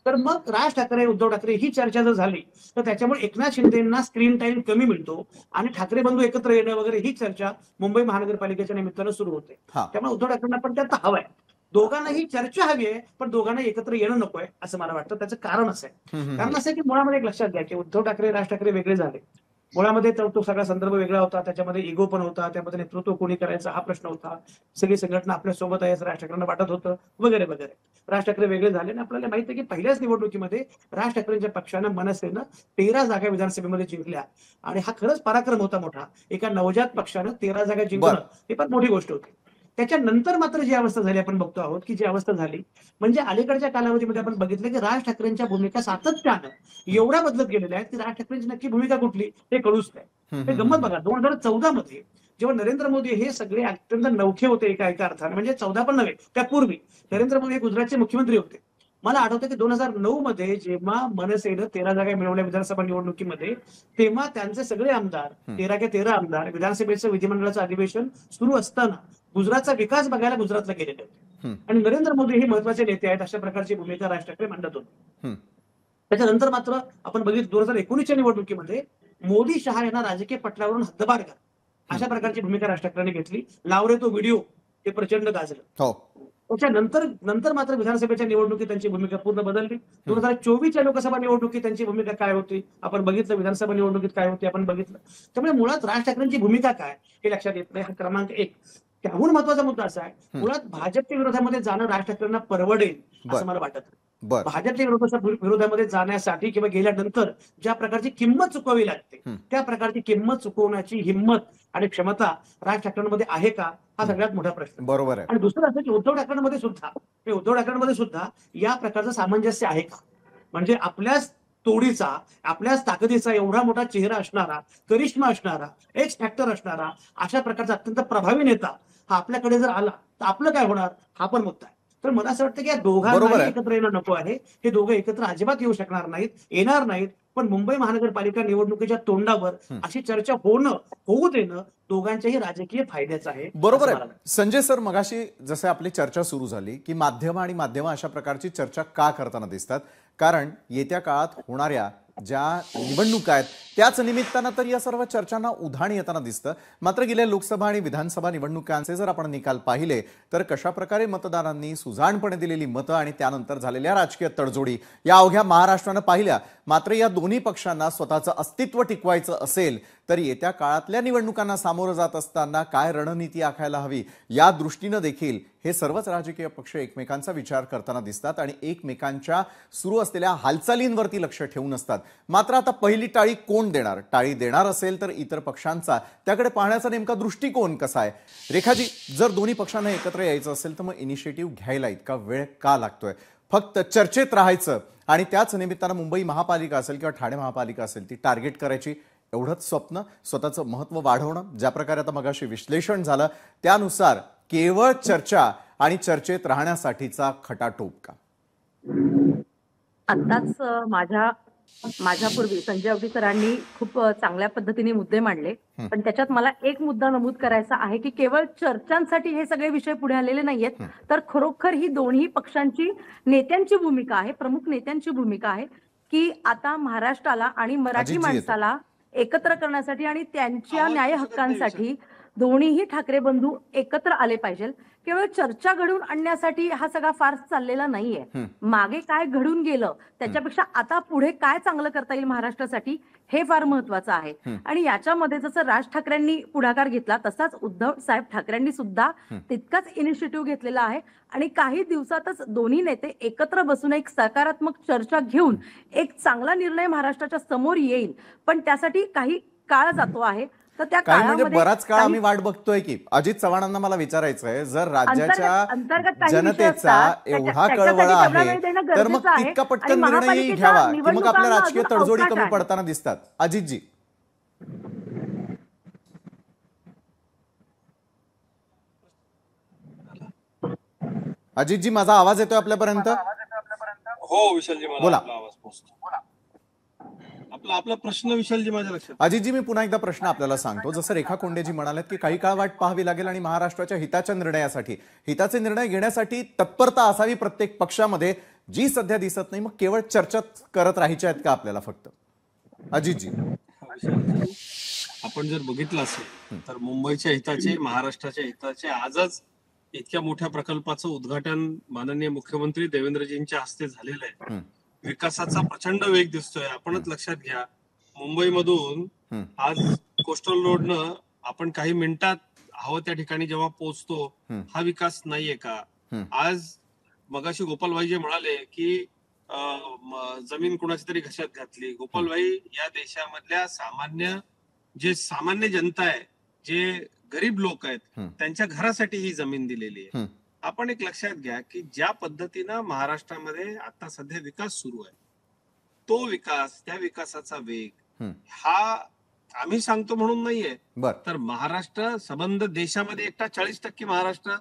तर मग राज ठाकरे उद्धव ठाकरे ही चर्चा जर झाली तर त्याच्यामुळे एकनाथ शिंदेना स्क्रीन टाइम कमी मिळतो आणि ठाकरे बंधू एकत्र येणं वगैरे ही चर्चा मुंबई महानगरपालिकेच्या निमित्तानं सुरू होते. त्यामुळे उद्धव ठाकरेंना पण त्यात हवंय, दोघांना ही चर्चा हवी आहे, पण दोघांना एकत्र येणं नकोय असं मला वाटतं. त्याचं कारण असं आहे, कारण असं आहे की मुळामध्ये एक लक्षात घ्या की उद्धव ठाकरे राज ठाकरे वेगळे झाले. मुळामध्ये तो सगळा संदर्भ वेगळा होता, त्याच्यामध्ये इगो पण होता, त्यामध्ये नेतृत्व कोणी करायचं हा प्रश्न होता, सगळी संघटना आपल्या सोबत आहे असं राज ठाकरेंना वाटत होतं वगैरे वगैरे. राज ठाकरे वेगळे झाले आणि आपल्याला माहिती आहे की पहिल्याच निवडणुकीमध्ये राज ठाकरेंच्या पक्षानं मनसेनं 13 जागा विधानसभेमध्ये जिंकल्या आणि हा खरंच पराक्रम होता मोठा. एका नवजात पक्षानं 13 जागा जिंकणं ही पण मोठी गोष्ट होती. त्याच्यानंतर मात्र जी अवस्था झाली आपण बघतो आहोत की जी अवस्था झाली म्हणजे अलीकडच्या कालावधीमध्ये आपण बघितलं की राज ठाकरेंच्या भूमिका सातत्यानं एवढ्या बदलत गेलेल्या आहेत की राज ठाकरेंची नक्की भूमिका कुठली हे कळूच नाही. हे गंमत बघा, 2014 मध्ये जेव्हा नरेंद्र मोदी हे सगळे अत्यंत नवखे होते एका अर्थाने, म्हणजे 14 पण नव्हे, त्यापूर्वी नरेंद्र मोदी हे गुजरातचे मुख्यमंत्री होते. मला आठवतं की 2009 मध्ये जेव्हा मनसेनं 13 जागा मिळवल्या विधानसभा निवडणुकीमध्ये, तेव्हा त्यांचे सगळे आमदार 13 आमदार विधानसभेचं विधिमंडळाचं अधिवेशन सुरू असताना गुजरातचा विकास बघायला गुजरातला गेलेले होते आणि नरेंद्र मोदी हे महत्वाचे नेते आहेत अशा प्रकारची भूमिका राज ठाकरे मांडत होते. त्याच्यानंतर मात्र आपण बघितलं 2019च्या निवडणुकीमध्ये मोदी शहा यांना राजकीय पटलावरून हद्दपार करा अशा प्रकारची भूमिका राज ठाकरेंनी घेतली. लावरे तो व्हिडिओ हे प्रचंड गाजलं. त्याच्यानंतर मात्र विधानसभेच्या निवडणुकीत त्यांची भूमिका पूर्ण बदलली. 2024च्या लोकसभा निवडणुकीत त्यांची भूमिका काय होती आपण बघितलं, विधानसभा निवडणुकीत काय होती आपण बघितलं. त्यामुळे मुळात राज ठाकरेंची भूमिका काय हे लक्षात येत नाही. हा क्रमांक 1. त्याहून महत्वाचा मुद्दा असा आहे, मुळात भाजपच्या विरोधामध्ये जाणं राज ठाकरेंना परवडेल असं मला वाटत. भाजपच्या विरोधामध्ये जाण्यासाठी किंवा गेल्यानंतर ज्या प्रकारची किंमत चुकवावी लागते त्या प्रकारची किंमत चुकवण्याची हिंमत आणि क्षमता राज ठाकरेंमध्ये आहे का, हा सगळ्यात मोठा प्रश्न. बरोबर आहे. आणि दुसरं असं की उद्धव ठाकरेंमध्ये सुद्धा या प्रकारचं सामंजस्य आहे का, म्हणजे आपल्याच तोडीचा, आपल्याच ताकदीचा एवढा मोठा चेहरा असणारा, करिश्मा असणारा, एक्स फॅक्टर असणारा अशा प्रकारचा अत्यंत प्रभावी नेता हा आपल्याकडे जर आला तर आपलं काय होणार हा पण मुद्दा आहे. तर मला असं वाटतं की या दोघांना एकत्र येणं नको आहे. हे दोघं एकत्र अजिबात येऊ शकणार नाहीत, येणार नाहीत. पण मुंबई महानगरपालिका निवडणुकीच्या तोंडावर अशी चर्चा होऊ देणं दोघांच्याही राजकीय फायद्याचं आहे. बरोबर आहे संजय सर. मगाशी जसं आपली चर्चा सुरू झाली की माध्यम अशा प्रकारची चर्चा का करताना दिसतात, कारण येत्या काळात होणाऱ्या ज्या निवडणुका आहेत त्याच निमित्तानं तर या सर्व चर्चांना उधाण येताना दिसतं. मात्र गेल्या लोकसभा आणि विधानसभा निवडणुकांचे जर आपण निकाल पाहिले तर कशा प्रकारे मतदारांनी सुजाणपणे दिलेली मतं आणि त्यानंतर झालेल्या राजकीय तडजोडी या अवघ्या महाराष्ट्रानं पाहिल्या. मात्र या दोन्ही पक्षांना स्वतःचं अस्तित्व टिकवायचं असेल तर येत्या काळातल्या निवडणुकांना सामोरं जात असताना काय रणनीती आखायला हवी या दृष्टीनं देखील हे सर्वच राजकीय पक्ष एकमेकांचा विचार करताना दिसतात आणि एकमेकांच्या सुरू असलेल्या हालचालींवरती लक्ष ठेवून असतात. मात्र आता पहिली टाळी कोण देणार, टाळी देणार असेल तर इतर पक्षांचा त्याकडे पाहण्याचा नेमका दृष्टिकोन कसा आहे. रेखाजी, जर दोन्ही पक्षांना एकत्र यायचं असेल तर मग इनिशिएटिव्ह घ्यायला इतका वेळ का लागतोय, फक्त चर्चेत राहायचं आणि त्याच निमित्तानं मुंबई महापालिका असेल किंवा ठाणे महापालिका असेल ती टार्गेट करायची, एवढंच स्वप्न, स्वतःचं महत्त्व वाढवणं, ज्या प्रकारे आता मगाशी विश्लेषण झालं त्यानुसार केवळ चर्चा आणि चर्चेत राहण्यासाठीचा खटाटोप का? आताच माझ्यापूर्वी संजय अवधी सरांनी खूप चांगल्या पद्धतीने मुद्दे मांडले, पण त्याच्यात मला एक मुद्दा नमूद करायचा आहे की केवळ चर्चांसाठी हे सगळे विषय पुढे आलेले नाहीयेत, तर खरोखर ही दोन्ही पक्षांची नेत्यांची भूमिका आहे, प्रमुख नेत्यांची भूमिका आहे की आता महाराष्ट्राला आणि मराठी माणसाला एकत्र करण्यासाठी आणि त्यांच्या न्याय हक्कांसाठी दोन्हीही ठाकरे बंधू एकत्र आले पाहिजे. केवळ चर्चा घडवून आणण्यासाठी हा सगळा फार्स चाललेला नाहीये. मागे काय घडून गेलं त्याच्यापेक्षा आता पुढे काय चांगलं करता येईल महाराष्ट्रासाठी हे फार महत्वाचं आहे. आणि याच्यामध्ये जसं राज ठाकरेंनी पुढाकार घेतला तसाच उद्धव साहेब ठाकरेंनी सुद्धा तितकाच इनिशिएटिव्ह घेतलेला आहे आणि काही दिवसातच दोन्ही नेते एकत्र बसून एक सकारात्मक चर्चा घेऊन एक चांगला निर्णय महाराष्ट्राच्या समोर येईल. पण त्यासाठी काही काळ जातो आहे. तर त्या काही म्हणजे काळामध्ये बराच काळ आम्ही वाट बघतोय की अजित चव्हाणांना मला विचारायचं आहे, जर राज्याच्या जनतेचा एवढा कळवळा आहे तर मग तितका पटकन निर्णय घ्यावा की मग आपल्या राजकीय तडजोडी कमी पडताना दिसतात. अजितजी, अजितजी माझा आवाज येतोय आपल्यापर्यंत? हो विशालजी, बोला. आवाज पोहोचतो. आपला प्रश्न विशालजी माझ्या लक्षात. अजितजी, मी पुन्हा एकदा प्रश्न आपल्याला सांगतो. जसं रेखा कोंडेजी म्हणालेत की काही काळ वाट पाहावी लागेल आणि महाराष्ट्राच्या हिताच्या निर्णयासाठी, हिताचे निर्णय घेण्यासाठी तत्परता असावी प्रत्येक पक्षामध्ये, जी सध्या दिसत नाही. मग केवळ चर्चा करत राहायच्या आहेत का आपल्याला फक्त? अजितजी, आपण जर बघितलं असेल तर मुंबईच्या हिताचे, महाराष्ट्राच्या हिताचे आजच इतक्या मोठ्या प्रकल्पाचं उद्घाटन माननीय मुख्यमंत्री देवेंद्रजींच्या हस्ते झालेलं आहे. विकासाचा प्रचंड वेग दिसतोय. आपणच लक्षात घ्या, मुंबईमधून आज कोस्टल रोडनं आपण काही मिनिटात हवं त्या ठिकाणी जेव्हा पोहोचतो, हा विकास नाहीये का? आज मगाशी गोपालभाई जे म्हणाले की जमीन कुणाची तरी घशात घातली. गोपालभाई, या देशामधल्या सामान्य जनता आहे, जे गरीब लोक आहेत, त्यांच्या घरासाठी ही जमीन दिलेली आहे. आपण एक लक्षात घ्या की ज्या पद्धतीनं महाराष्ट्रामध्ये आता सध्या विकास सुरू आहे, तो विकास, त्या विकासाचा वेग हा आम्ही सांगतो म्हणून नाहीये, तर महाराष्ट्र संबंध देशामध्ये एकटा 40% महाराष्ट्र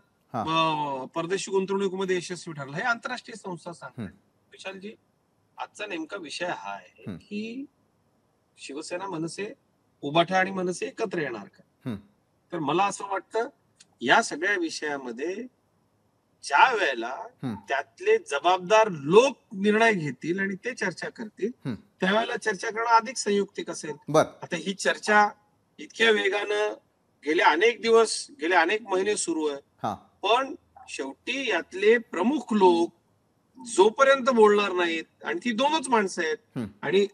परदेशी गुंतवणुकीमध्ये यशस्वी ठरला, हे आंतरराष्ट्रीय संस्था सांगतात. विशालजी, आजचा नेमका विषय हा आहे की शिवसेना, मनसे, उभाठा आणि मनसे एकत्र येणार का? तर मला असं वाटतं या सगळ्या विषयामध्ये ज्या वेळेला त्यातले जबाबदार लोक निर्णय घेतील आणि ते चर्चा करतील, त्यावेळेला चर्चा करणं अधिक संयुक्तिक असेल. आता ही चर्चा इतक्या वेगानं गेले अनेक दिवस, गेले अनेक महिने सुरू आहे, पण शेवटी यातले प्रमुख लोक जोपर्यंत बोलणार नाहीत, आणि ती दोनच माणसं आहेत, आणि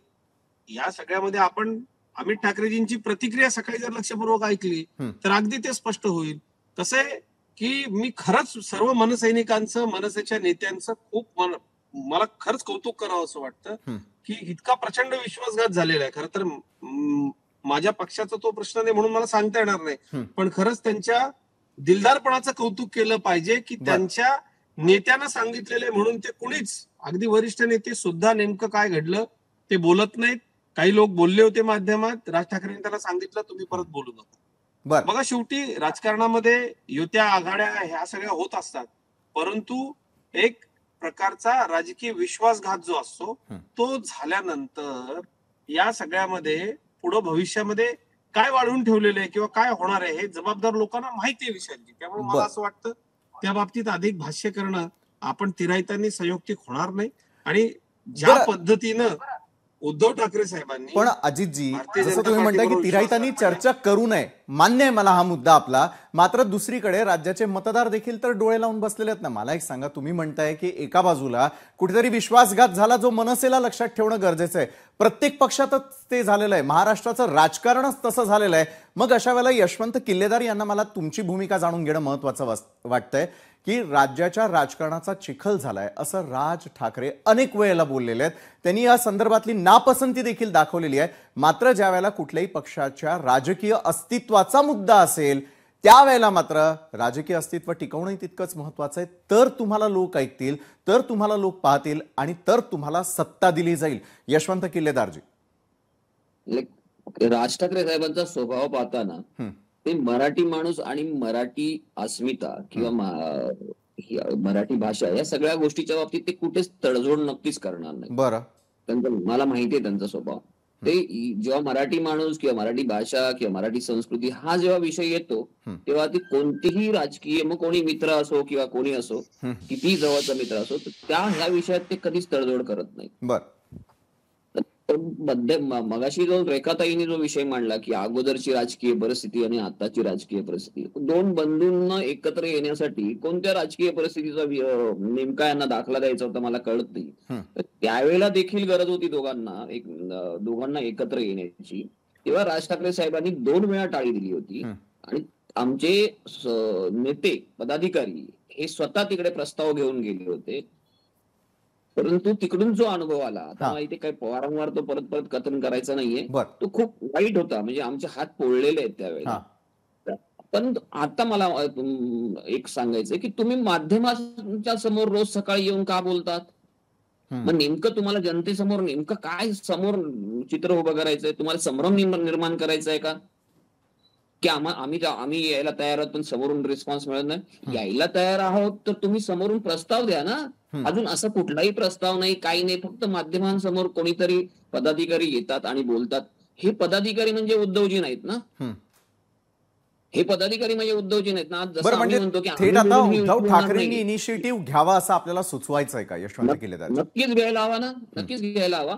या सगळ्यामध्ये आपण अमित ठाकरेजींची प्रतिक्रिया सकाळी जर लक्षपूर्वक ऐकली तर अगदी ते स्पष्ट होईल. कसं आहे की मी खरंच सर्व मनसैनिकांचं, मनसेच्या नेत्यांचं खूप मला खरंच कौतुक करावं असं वाटतं की इतका प्रचंड विश्वासघात झालेला आहे. खरं तर माझ्या पक्षाचा तो प्रश्न नाही म्हणून मला सांगता येणार नाही, पण खरंच त्यांच्या दिलदारपणाचं कौतुक केलं पाहिजे की त्यांच्या नेत्यांना सांगितलेले म्हणून ते कुणीच, अगदी वरिष्ठ नेते सुद्धा नेमकं काय घडलं ते बोलत नाहीत. काही लोक बोलले होते माध्यमात, राज ठाकरेंनी त्याला सांगितलं तुम्ही परत बोलू नका. बघा, शेवटी राजकारणामध्ये युत्या, आघाड्या ह्या सगळ्या होत असतात, परंतु एक प्रकारचा राजकीय विश्वासघात जो असतो तो झाल्यानंतर या सगळ्यामध्ये पुढे भविष्यामध्ये काय वाढवून ठेवलेलं आहे किंवा काय होणार आहे हे जबाबदार लोकांना माहिती आहे विषयाची. त्यामुळे मला असं वाटतं त्या बाबतीत अधिक भाष्य करणं आपण तिराहितांनी संयुक्तिक होणार नाही. आणि ज्या पद्धतीनं उद्धव ठाकरे साहेबांनी, पण अजितजी जसं तुम्ही म्हणताय की तिराहितांनी चर्चा करू नये, मान्य आहे मला हा मुद्दा आपला, मात्र दुसरीकडे राज्याचे मतदार देखील तर डोळे लावून बसलेले आहेत ना. मला एक सांगा, तुम्ही म्हणताय की एका बाजूला कुठेतरी विश्वासघात झाला जो मनसेला लक्षात ठेवणं गरजेचं आहे, प्रत्येक पक्षातच ते झालेलं आहे, महाराष्ट्राचं राजकारणच तसं झालेलं आहे. मग अशा वेळेला यशवंत किल्लेदार यांना मला तुमची भूमिका जाणून घेणं महत्वाचं वाटतंय की राज्याच्या राजकारणाचा चिखल झालाय असं राज ठाकरे अनेक वेळेला बोललेले आहेत. त्यांनी या संदर्भातली नापसंती देखील दाखवलेली आहे. मात्र ज्या वेळेला कुठल्याही पक्षाच्या राजकीय अस्तित्वाचा मुद्दा असेल त्यावेळेला मात्र राजकीय अस्तित्व टिकवणं तितकंच महत्वाचं आहे. तर तुम्हाला लोक ऐकतील, तर तुम्हाला लोक पाहतील आणि तर तुम्हाला सत्ता दिली जाईल. यशवंत किल्लेदारजी, राज ठाकरे साहेबांचा स्वभाव पाहताना ते मराठी माणूस आणि मराठी अस्मिता किंवा मराठी भाषा या सगळ्या गोष्टीच्या बाबतीत ते कुठेच तडजोड नक्कीच करणार नाही. बरं, त्यांचं मला माहिती आहे त्यांचा स्वभाव. ते जेव्हा मराठी माणूस किंवा मराठी भाषा किंवा मराठी संस्कृती हा जेव्हा विषय येतो तेव्हा ती कोणतीही राजकीय, मग कोणी मित्र असो किंवा कोणी असो, कितीही जवळचा मित्र असो, तर ह्या विषयात ते कधीच तडजोड करत नाही. बरं. मगाशी जो रेखाताईने जो विषय मांडला की अगोदरची राजकीय परिस्थिती आणि आताची राजकीय परिस्थिती, दोन बंधूंना एकत्र येण्यासाठी कोणत्या राजकीय परिस्थितीचा नेमका यांना दाखला द्यायचा होता मला कळत नाही. तर त्यावेळेला देखील गरज होती दोघांना एकत्र येण्याची. तेव्हा राज ठाकरे साहेबांनी 2 वेळा टाळी दिली होती आणि आमचे नेते पदाधिकारी हे स्वतः तिकडे प्रस्ताव घेऊन गेले होते. परंतु तिकडून जो अनुभव आला, आता माहिती काय, वारंवार तो परत परत कथन करायचा नाहीये, तो खूप वाईट होता. म्हणजे आमचे हात पोळलेले आहेत त्यावेळेला. पण आता मला एक सांगायचंय की तुम्ही माध्यमांच्या समोर रोज सकाळी येऊन का बोलतात? मग नेमकं तुम्हाला जनतेसमोर नेमकं काय समोर चित्र उभं करायचंय? तुम्हाला संभ्रम निर्माण करायचा आहे का की आम्ही यायला तयार आहोत पण समोरून रिस्पॉन्स मिळत नाही? यायला तयार आहोत तर तुम्ही समोरून प्रस्ताव द्या ना. अजून असा कुठलाही प्रस्ताव नाही, काही नाही. फक्त माध्यमांसमोर कोणीतरी पदाधिकारी येतात आणि बोलतात. हे पदाधिकारी म्हणजे उद्धवजी नाहीत ना. हे पदाधिकारी म्हणजे उद्धवजी नाहीत ना. जसं आम्ही म्हणतो की थेट आता उद्धव ठाकरेंनी इनिशिएटिव्ह घ्यावा असं आपल्याला सुचवायचं आहे का यशवंत किल्लेदार? नक्कीच घ्यायला हवा ना, नक्कीच घ्यायला हवा.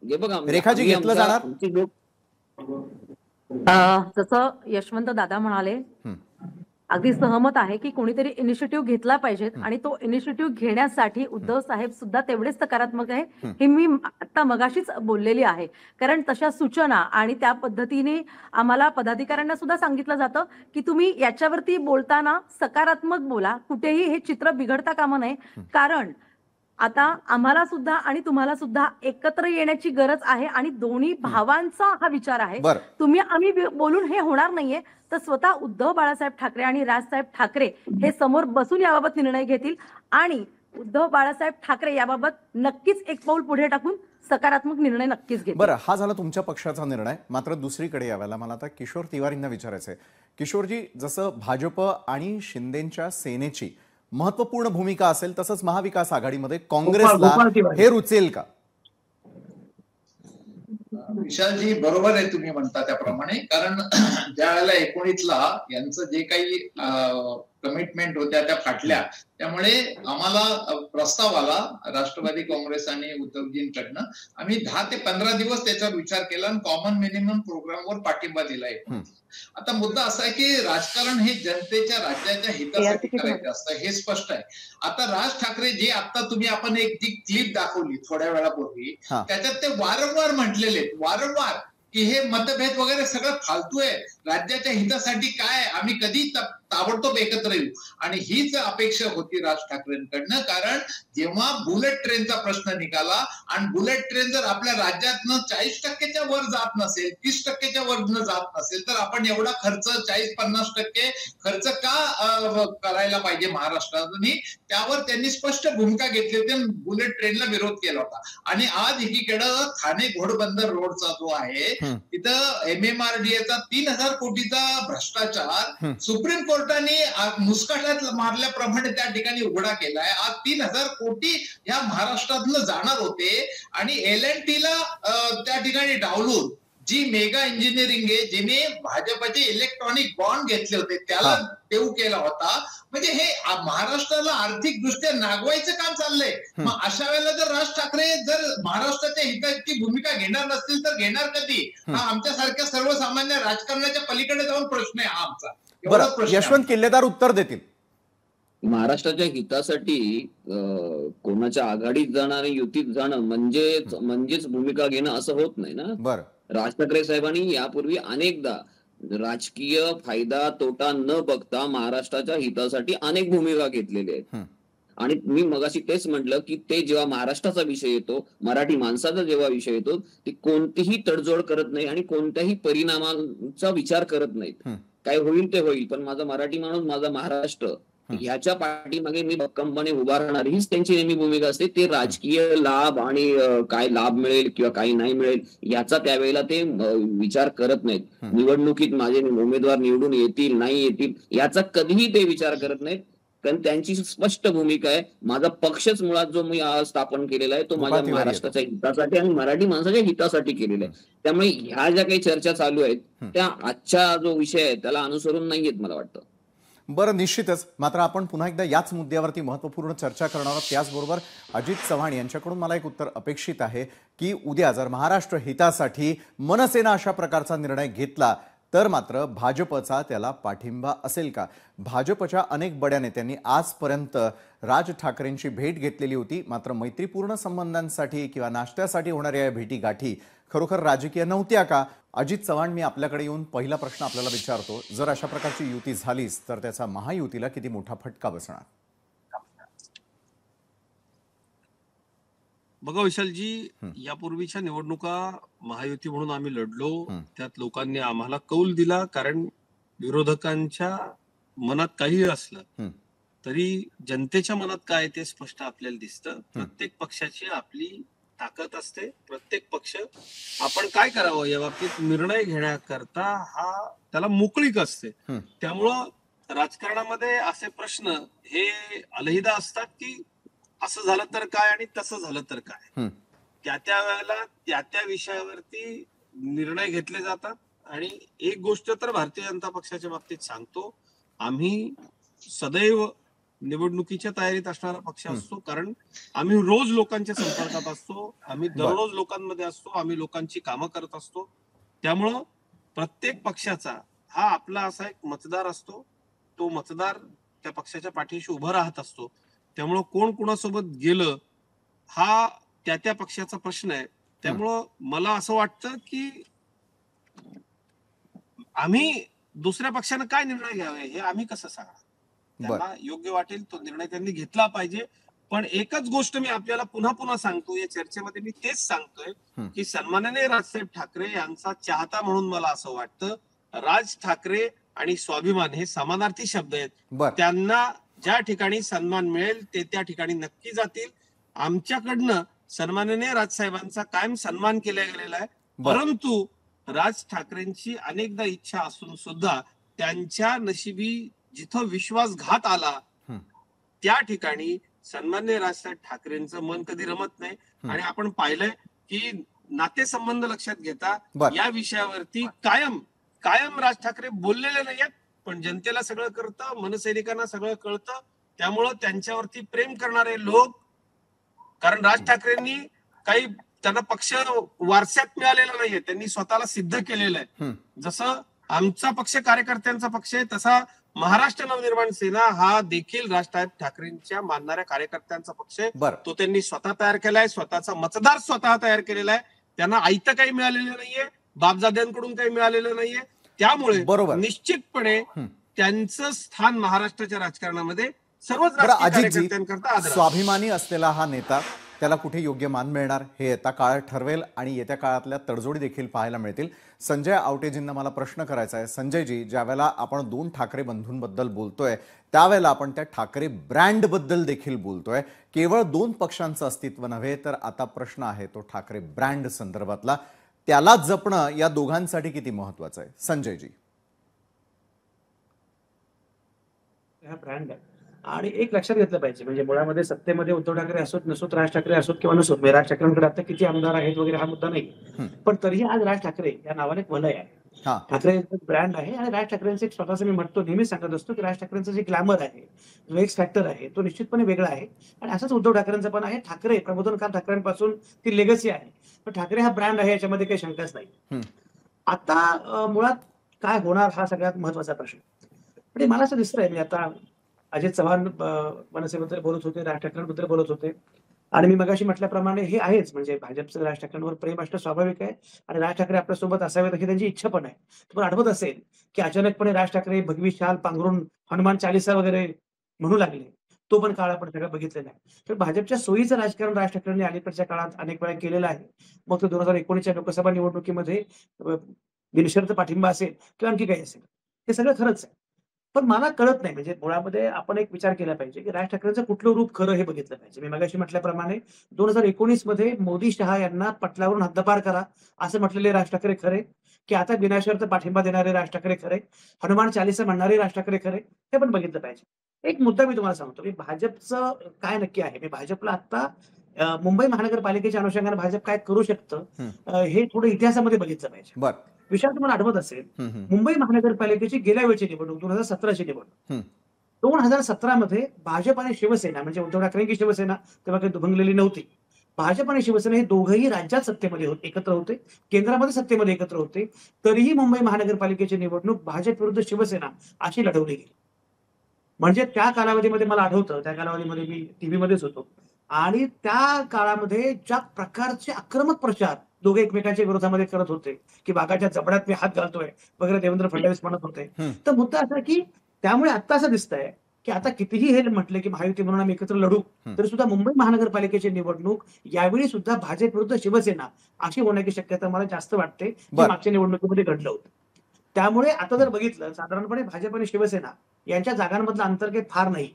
हे बघा, रेखाजी, घेतलं जाणार जसं यशवंत दादा म्हणाले, अगदी सहमत आहे की कोणीतरी इनिशिएटिव्ह घेतला पाहिजे आणि तो इनिशिएटिव्ह घेण्यासाठी उद्धव साहेब सुद्धा तेवढेच सकारात्मक आहे हे मी आता मगाशीच बोललेली आहे. कारण तशा सूचना आणि त्या पद्धतीने आम्हाला पदाधिकाऱ्यांना सुद्धा सांगितलं जातं की तुम्ही याच्यावरती बोलताना सकारात्मक बोला, कुठेही हे चित्र बिघडता कामा नये. कारण आता आम्हाला सुद्धा आणि तुम्हाला सुद्धा एकत्र येण्याची गरज आहे आणि दोन्ही भावांचा हा विचार आहे. तुम्ही आम्ही बोलून हे होणार नाहीये. तर स्वतः उद्धव बाळासाहेब ठाकरे आणि राजसाहेब ठाकरे हे समोर बसून याबाबत निर्णय घेतील आणि उद्धव बाळासाहेब ठाकरे याबाबत नक्कीच एक पाऊल पुढे टाकून सकारात्मक निर्णय नक्कीच घेतील. बरं, हा झाला तुमच्या पक्षाचा निर्णय. मात्र दुसरीकडे यावेळेला मला आता किशोर तिवारींना विचारायचंय. किशोरजी, जसं भाजप आणि शिंदेच्या सेनेची महत्वपूर्ण भूमिका असेल तसंच महाविकास आघाडीमध्ये काँग्रेसला हे रुचेल का? विशालजी, बरोबर आहे तुम्ही म्हणता त्याप्रमाणे. कारण ज्या वेळेला 19ला यांचं जे काही कमिटमेंट होत्या त्या फाटल्या, त्यामुळे आम्हाला प्रस्ताव आला राष्ट्रवादी काँग्रेस आणि उद्धवजींकडनं. आम्ही 10 ते 15 दिवस त्याच्यावर विचार केला आणि कॉमन मिनिमम प्रोग्रामवर पाठिंबा दिलाय. आता मुद्दा असा आहे की राजकारण हे जनतेच्या, राज्याच्या हितासाठी करायचं असतं, हे स्पष्ट आहे. आता राज ठाकरे जे आता आपण एक जी क्लिप दाखवली थोड्या वेळापूर्वी, त्याच्यात ते वारंवार म्हटलेले, वारंवार की हे मतभेद वगैरे सगळं फालतू आहे, राज्याच्या हितासाठी काय, आम्ही कधी ताबडतोब एकत्र येऊ. आणि हीच अपेक्षा होती राज ठाकरेंकडनं. कारण जेव्हा बुलेट ट्रेनचा प्रश्न निघाला आणि बुलेट ट्रेन जर आपल्या राज्यातनं 40% वर जात नसेल, 30% वर जात नसेल, तर आपण एवढा खर्च 40-50% खर्च का करायला पाहिजे महाराष्ट्रात? त्यावर त्यांनी स्पष्ट भूमिका घेतली होती, बुलेट ट्रेनला विरोध केला होता. आणि आज एकीकडे ठाणे घोडबंदर रोडचा जो आहे तिथं MMRDAचा 3000 कोटीचा भ्रष्टाचार सुप्रीम कोर्टाने मुस्काटात मारल्याप्रमाणे त्या ठिकाणी उघडा केलाय. आज 3000 कोटी ह्या महाराष्ट्रातनं जाणार होते आणि L&Tला त्या ठिकाणी डावलून जी मेगा इंजिनिअरिंग आहे, जिने भाजपचे इलेक्ट्रॉनिक बॉन्ड घेतले होते, त्याला देऊ केला होता. म्हणजे हे महाराष्ट्राला आर्थिक दृष्ट्या नागवायचं काम चाललंय. मग अशा वेळेला जर राज ठाकरे जर महाराष्ट्राच्या हिताची भूमिका घेणार नसतील तर घेणार कधी? हा आमच्यासारख्या सर्वसामान्य राजकारणाच्या पलीकडे जाऊन प्रश्न आहे हा आमचा. बरं, यशवंत किल्लेदार उत्तर देतील. महाराष्ट्राच्या हितासाठी कोणाच्या आघाडीत जाणं आणि युतीत जाणं म्हणजेच भूमिका घेणं असं होत नाही ना. बरं, राज ठाकरे साहेबांनी यापूर्वी अनेकदा राजकीय फायदा तोटा न बघता महाराष्ट्राच्या हितासाठी अनेक भूमिका घेतलेल्या आहेत. आणि मी मगाशी तेच म्हटलं की ते जेव्हा महाराष्ट्राचा विषय येतो, मराठी माणसाचा जेव्हा विषय येतो, ते कोणतीही तडजोड करत नाही आणि कोणत्याही परिणामांचा विचार करत नाहीत. काय होईल ते होईल, पण माझा मराठी माणूस, माझा महाराष्ट्र ह्याच्या पाठीमागे मी भक्कमपणे उभा राहणार, हीच त्यांची नेहमी भूमिका असते. ते राजकीय लाभ आणि काय लाभ मिळेल किंवा काही नाही मिळेल याचा त्यावेळेला ते विचार करत नाहीत. निवडणुकीत माझे उमेदवार निवडून येतील नाही येतील याचा कधीही ते विचार करत नाहीत, कारण त्यांची स्पष्ट भूमिका आहे, माझा पक्षच मुळात जो मी स्थापन केलेला आहे तो माझ्या महाराष्ट्राच्या हितासाठी आणि मराठी माणसाच्या हितासाठी केलेला आहे. त्यामुळे ह्या ज्या काही चर्चा चालू आहेत त्या आजच्या जो विषय आहे त्याला अनुसरून नाहीयेत मला वाटतं. बरं, निश्चितच. मात्र आपण पुन्हा एकदा याच मुद्द्यावरती महत्त्वपूर्ण चर्चा करणार आहोत. त्याचबरोबर अजित चव्हाण यांच्याकडून मला एक उत्तर अपेक्षित आहे की उद्या जर महाराष्ट्र हितासाठी मनसेनं अशा प्रकारचा निर्णय घेतला तर मात्र भाजपचा त्याला पाठिंबा असेल का? भाजपच्या अनेक बड्या नेत्यांनी आजपर्यंत राज ठाकरेंची भेट घेतलेली होती, मात्र मैत्रीपूर्ण संबंधांसाठी किंवा नाश्त्यासाठी होणाऱ्या या भेटीगाठी खरोखर राजकीय नव्हत्या का? अजित चव्हाण, मी आपल्याकडे येऊन पहिला प्रश्न आपल्याला विचारतो. जर अशा प्रकारची युती झालीच तर त्याचा महायुतीला किती मोठा फटका बसणार? बघा विशालजी, यापूर्वीच्या निवडणुका महायुती म्हणून आम्ही लढलो, त्यात लोकांनी आम्हाला कौल दिला, कारण विरोधकांच्या मनात काही असलं तरी जनतेच्या मनात काय ते स्पष्ट आपल्याला दिसतं. प्रत्येक पक्षाची आपली ताकद असते. प्रत्येक पक्ष आपण काय करावं या बाबतीत निर्णय घेण्याकरता हा त्याला मोकळीक असते. त्यामुळं राजकारणामध्ये असे प्रश्न हे अलहिदा असतात की असं झालं तर काय आणि तसं झालं तर काय, त्या वेळेला त्या विषयावरती निर्णय घेतले जातात. आणि एक गोष्ट तर भारतीय जनता पक्षाच्या बाबतीत सांगतो, आम्ही सदैव निवडणुकीच्या तयारीत असणारा पक्ष असतो, कारण आम्ही रोज लोकांच्या संपर्कात असतो, आम्ही दररोज लोकांमध्ये असतो, आम्ही लोकांची कामं करत असतो. त्यामुळं प्रत्येक पक्षाचा हा आपला असा एक मतदार असतो, तो मतदार त्या पक्षाच्या पाठीशी उभं राहत असतो. त्यामुळं कोण कोणासोबत गेलं हा त्या पक्षाचा प्रश्न आहे. त्यामुळं मला असं वाटतं की आम्ही दुसऱ्या पक्षानं काय निर्णय घ्यावे हे आम्ही कसं सांगणार, त्यांना योग्य वाटेल तो निर्णय त्यांनी घेतला पाहिजे. पण एकच गोष्ट मी आपल्याला पुन्हा पुन्हा सांगतो, या चर्चेमध्ये मी तेच सांगतोय की सन्माननीय राजसाहेब ठाकरे यांचा चाहता म्हणून मला असं वाटतं, राज ठाकरे आणि स्वाभिमान हे समानार्थी शब्द आहेत. त्यांना ज्या ठिकाणी सन्मान मिळेल ते त्या ठिकाणी नक्की जातील. आमच्याकडनं सन्माननीय राजसाहेबांचा कायम सन्मान केला गेलेला आहे, परंतु राज ठाकरेंची अनेकदा इच्छा असून सुद्धा त्यांच्या नशिबी जिथं विश्वासघात आला त्या ठिकाणी सन्माननीय राजसाहेब ठाकरेंचं मन कधी रमत नाही. आणि आपण पाहिलंय की नातेसंबंध लक्षात घेता या विषयावरती कायम राज ठाकरे बोललेले नाहीयेत, पण जनतेला सगळं कळतं, मनसैनिकांना सगळं कळतं. त्यामुळं त्यांच्यावरती प्रेम करणारे लोक, कारण राज ठाकरेंनी काही त्यांना पक्ष वारसात मिळालेला नाहीये, त्यांनी स्वतःला सिद्ध केलेलं आहे. जसं आमचा पक्ष कार्यकर्त्यांचा पक्ष आहे, तसा महाराष्ट्र नवनिर्माण सेना हा देखील राजसाहेब ठाकरेंच्या मानणाऱ्या कार्यकर्त्यांचा पक्ष आहे. तो त्यांनी स्वतः तयार केलाय, स्वतःचा मतदार स्वतः तयार केलेला आहे. त्यांना आयतं काही मिळालेलं नाहीये, बापजाद्यांकडून काही मिळालेलं नाहीये. त्यामुळे निश्चितपणे त्यांचं स्थान महाराष्ट्राच्या राजकारणामध्ये सर्वच कार्यकर्त्यांकरता आदर. स्वाभिमानी असलेला हा नेता, त्याला कुठे योग्य मान मिळणार हे येता काळ ठरवेल आणि येत्या काळातल्या तडजोडी देखील पाहायला मिळतील. संजय आवटेजींना मला प्रश्न करायचा आहे. संजयजी, ज्यावेळेला आपण दोन ठाकरे बंधूंबद्दल बोलतोय त्यावेळेला आपण त्या ठाकरे ब्रँड बद्दल देखील बोलतोय. केवळ दोन पक्षांचं अस्तित्व नव्हे तर आता प्रश्न आहे तो ठाकरे ब्रँड संदर्भातला, त्याला जपणं या दोघांसाठी किती महत्वाचं आहे? संजयजी. ब्रँड आहे आणि एक लक्षात घेतलं पाहिजे, म्हणजे मुळामध्ये सत्तेमध्ये उद्धव ठाकरे असोत नसोत, राज ठाकरे असोत किंवा नसोत, राज ठाकरेंकडे आता किती आमदार आहेत वगैरे हा मुद्दा नाही, पण तरीही आज राज ठाकरे या नावाने एक वलय आहे. ठाकरे ब्रँड आहे आणि राज ठाकरेंचं एक स्वतःचं, मी म्हणतो नेहमी सांगत असतो की राज ठाकरेंचं जे ग्लॅमर आहे, जो एक्स फॅक्टर आहे, तो निश्चितपणे वेगळा आहे. आणि असंच उद्धव ठाकरेंचं पण आहे. ठाकरे प्रबोधनकार ठाकरेंपासून ती लेगसी आहे, पण ठाकरे हा ब्रँड आहे याच्यामध्ये काही शंकाच नाही. आता मुळात काय होणार हा सगळ्यात महत्वाचा प्रश्न. पण मला असं दिसतंय, मी आता अजित चव्हाण मनसेबद्दल बोलत होते, राज ठाकरेंबद्दल बोलत होते, आणि मी मगाशी म्हटल्याप्रमाणे हे आहेच, म्हणजे भाजपचं राज ठाकरेंवर प्रेम असणं स्वाभाविक आहे आणि राज ठाकरे आपल्यासोबत असावेत अशी त्यांची इच्छा पण आहे. तुम्हाला आठवत असेल की अचानकपणे राज ठाकरे भगवी शाल पांघरून हनुमान चालीसा वगैरे म्हणू लागले, तो पण काळ आपण सगळं बघितलेला आहे. तर भाजपच्या सोयीचं राजकारण राज ठाकरेंनी अलीकडच्या काळात अनेक वेळा केलेलं आहे. मग तो 2019च्या लोकसभा निवडणुकीमध्ये बिनशर्त पाठिंबा असेल किंवा आणखी काही असेल, हे सगळं खरंच आहे. पण मला कळत नाही, म्हणजे मुळामध्ये आपण एक विचार केला पाहिजे की राज ठाकरेंचं कुठलं रूप खरं हे बघितलं पाहिजे. मी मगाशी म्हटल्याप्रमाणे 2019 मध्ये मोदी शहा यांना पटलावरून हद्दपार करा असं म्हटलेले राज ठाकरे खरे, की आता विनाशर्त पाठिंबा देणारे राज ठाकरे खरे, हनुमान चालीसा म्हणणारे राज ठाकरे खरे, हे पण बघितलं पाहिजे. एक मुद्दा मी तुम्हाला सांगतो, की भाजपचं काय नक्की आहे. मी भाजपला आता मुंबई महानगरपालिकेच्या अनुषंगाने भाजप काय करू शकतं हे थोडं इतिहासामध्ये बघितलं पाहिजे. बरं. विशाल, तुम्हाला आठवत असेल मुंबई महानगरपालिकेची गेल्या वेळची निवडणूक 2017ची निवडणूक, 2017 मध्ये भाजप आणि शिवसेना, म्हणजे उद्धव ठाकरेंची शिवसेना तेव्हा काही दुभंगलेली नव्हती. भाजप आणि शिवसेना हे दोघंही राज्यात सत्तेमध्ये एकत्र होते, केंद्रामध्ये सत्तेमध्ये एकत्र होते. तरीही मुंबई महानगरपालिकेची निवडणूक भाजप विरुद्ध शिवसेना अशी लढवली गेली. म्हणजे त्या कालावधीमध्ये मला आठवतं, त्या कालावधीमध्ये मी टीव्हीमध्येच होतो आणि त्या काळामध्ये ज्या प्रकारचे आक्रमक प्रचार दोघे एकमेकांच्या विरोधामध्ये करत होते, की वाघाच्या जबड्यात मी हात घालतोय वगैरे देवेंद्र फडणवीस म्हणत होते. तर मुद्दा असा की त्यामुळे आता असं दिसतंय की आता कितीही हे म्हटलं की महायुती म्हणून आम्ही एकत्र लढू, तरी सुद्धा मुंबई महानगरपालिकेची निवडणूक यावेळी सुद्धा भाजप विरुद्ध शिवसेना अशी होण्याची शक्यता मला जास्त वाटते, जी मागच्या निवडणुकीमध्ये घडलं होतं. त्यामुळे आता जर बघितलं, साधारणपणे भाजप आणि शिवसेना यांच्या जागांमधलं अंतर काही फार नाही.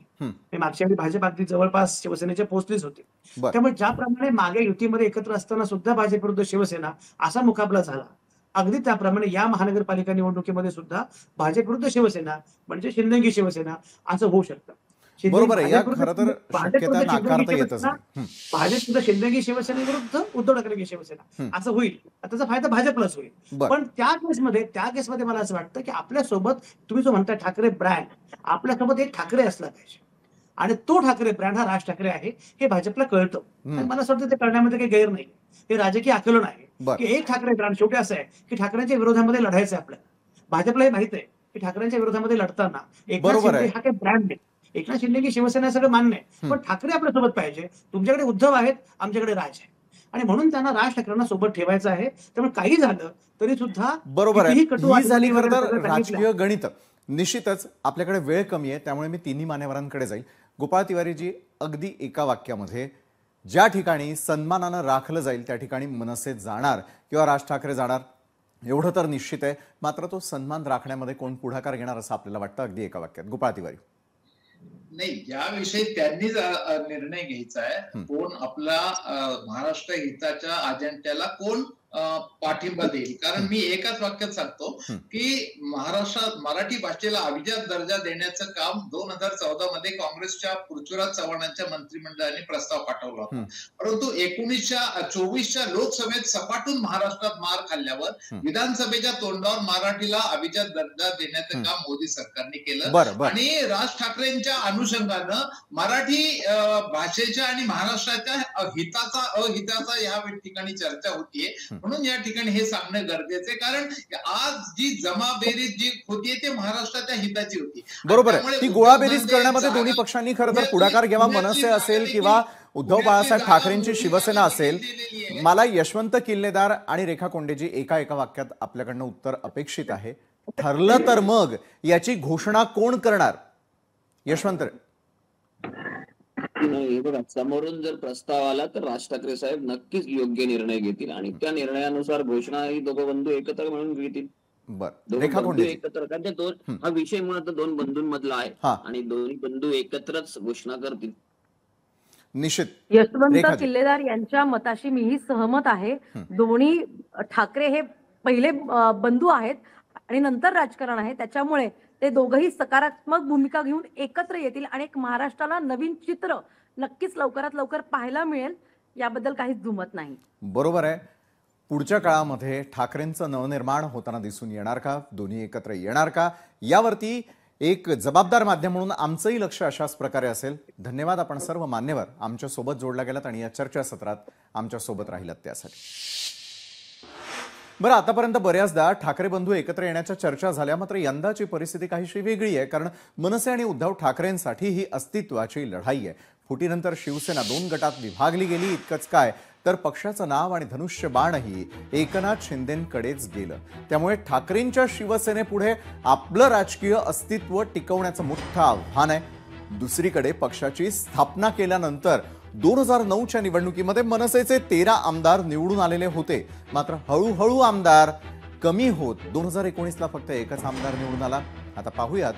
मागच्या वेळी भाजप अगदी जवळपास शिवसेनेच्या पोहोचलीच होती. त्यामुळे ज्याप्रमाणे मागे युतीमध्ये एकत्र असताना सुद्धा भाजप विरुद्ध शिवसेना असा मुकाबला झाला, अगदी त्याप्रमाणे या महानगरपालिका निवडणुकीमध्ये सुद्धा भाजप विरुद्ध शिवसेना म्हणजे शिंदेगी शिवसेना असं होऊ शकतं. बरोबर आहे. या खरं तर शक्यता नाकारता येतच नाही. भाजप सुद्धा शिंदेगी शिवसेनेविरुद्ध उद्धव ठाकरे शिवसेना असं होईल, त्याचा फायदा भाजपलाच होईल. पण त्या केसमध्ये मला असं वाटतं की आपल्यासोबत तुम्ही जो म्हणता ठाकरे ब्रँड, आपल्यासोबत एक ठाकरे असला पाहिजे आणि तो ठाकरे ब्रँड हा राज ठाकरे आहे हे भाजपला कळतं. मला असं वाटतं ते करण्यामध्ये काही गैर नाही. हे राजकीय आकलन आहे की एक ठाकरे ब्रँड शेवटी असं आहे की ठाकरेंच्या विरोधामध्ये लढायचं आहे आपल्याला. भाजपला हे माहित आहे की ठाकरेंच्या विरोधामध्ये लढताना एकनाथ शिंदे हा काही ब्रँड नाही. एकनाथ शिंदे की शिवसेना सगळं मान्य आहे, पण ठाकरे आपल्यासोबत पाहिजे. तुमच्याकडे उद्धव आहेत, आमच्याकडे राज आहे आणि म्हणून त्यांना राज ठाकरेंना सोबत ठेवायचं आहे. त्यामुळे काही झालं तरी सुद्धा बरोबर आहे. ही झाली खरं तर राजकीय गणित. निश्चितच आपल्याकडे वेळ कमी आहे, त्यामुळे मी तिन्ही मान्यवरांकडे जाईल. गोपाळ तिवारीजी, अगदी एका वाक्यामध्ये, ज्या ठिकाणी सन्मानानं राखलं जाईल त्या ठिकाणी मनसे जाणार किंवा राज ठाकरे जाणार एवढं तर निश्चित आहे. मात्र तो सन्मान राखण्यामध्ये कोण पुढाकार घेणार असं आपल्याला वाटतं? अगदी एका वाक्यात गोपाळ तिवारी. नाही, याविषयी त्यांनीच निर्णय घ्यायचा आहे. कोण आपला महाराष्ट्र हिताच्या अजेंड्याला कोण पाठिंबा देईल. कारण मी एकाच वाक्यात सांगतो की महाराष्ट्रात मराठी भाषेला अभिजात दर्जा देण्याचं काम 2014 मध्ये काँग्रेसच्या पृथ्वीराज चव्हाणांच्या मंत्रिमंडळाने प्रस्ताव पाठवला होता. परंतु 1924च्या लोकसभेत सपाटून महाराष्ट्रात मार खाल्ल्यावर विधानसभेच्या तोंडावर मराठीला अभिजात दर्जा देण्याचं काम मोदी सरकारने केलं आणि राज ठाकरेंच्या अनुषंगानं मराठी भाषेच्या आणि महाराष्ट्राच्या अहिताचा या ठिकाणी चर्चा होतीये. म्हणून या ठिकाणी हे सांगणं गरजेचं आहे, कारण आज जी जमाबेरीज जी होतीये ते महाराष्ट्राच्या हिताची होती. बरोबर आहे. ती गोळाबेरीज करण्यामध्ये दोन्ही पक्षांनी खरं तर पुढाकार घ्यावा. मनसे असेल किंवा उद्धव बाळासाहेब ठाकरेंची शिवसेना असेल. मला यशवंत किल्लेदार आणि रेखा कोंडेजी एका वाक्यात आपल्याकडनं उत्तर अपेक्षित आहे. ठरलं तर मग याची घोषणा कोण करणार? यशवंत. नाही बघा, समोरून जर प्रस्ताव आला तर राज ठाकरे साहेब नक्कीच योग्य निर्णय घेतील आणि त्या निर्णयानुसार घोषणा ही दोघं बंधू एकत्र मिळून घेतील. रेखा कोंडेजी एकत्र, कारण ते दोन, हा विषय मुळात दोन बंधूंमधला आहे आणि दोन्ही बंधू एकत्रच घोषणा करतील. निश्चित. यशवंत किल्लेदार यांच्या मताशी मीही सहमत आहे. दोन्ही ठाकरे हे पहिले बंधू आहेत आणि नंतर राजकारण आहे, त्याच्यामुळे ते दोघंही सकारात्मक भूमिका घेऊन एकत्र येतील आणि एक महाराष्ट्राला नवीन चित्र नक्कीच लवकरात लवकर पाहायला मिळेल, याबद्दल काहीच दुमत नाही. बरोबर आहे. पुढच्या काळामध्ये ठाकरेंचं नवनिर्माण होताना दिसून येणार का? दोन्ही एकत्र येणार का? यावरती एक जबाबदार माध्यम म्हणून आमचंही लक्ष अशाच प्रकारे असेल. धन्यवाद. आपण सर्व मान्यवर आमच्या सोबत जोडला गेलात आणि या चर्चासत्रात आमच्या सोबत राहिलात त्यासाठी. बरं, आतापर्यंत बऱ्याचदा ठाकरे बंधू एकत्र येण्याच्या चर्चा झाल्या, मात्र यंदाची परिस्थिती काहीशी वेगळी आहे. कारण मनसे आणि उद्धव ठाकरेंसाठी ही अस्तित्वाची लढाई आहे. फुटीनंतर शिवसेना 2 गटात विभागली गेली. इतकंच काय तर पक्षाचं नाव आणि धनुष्यबाणही एकनाथ शिंदेंकडेच गेलं. त्यामुळे ठाकरेंच्या शिवसेनेपुढे आपलं राजकीय अस्तित्व टिकवण्याचं मोठं आव्हान आहे. दुसरीकडे पक्षाची स्थापना केल्यानंतर 2009च्या निवडणुकीमध्ये मनसेचे 13 आमदार निवडून आलेले होते. मात्र हळूहळू आमदार कमी होत 2019ला फक्त एकच आमदार निवडून आला. आता पाहूयात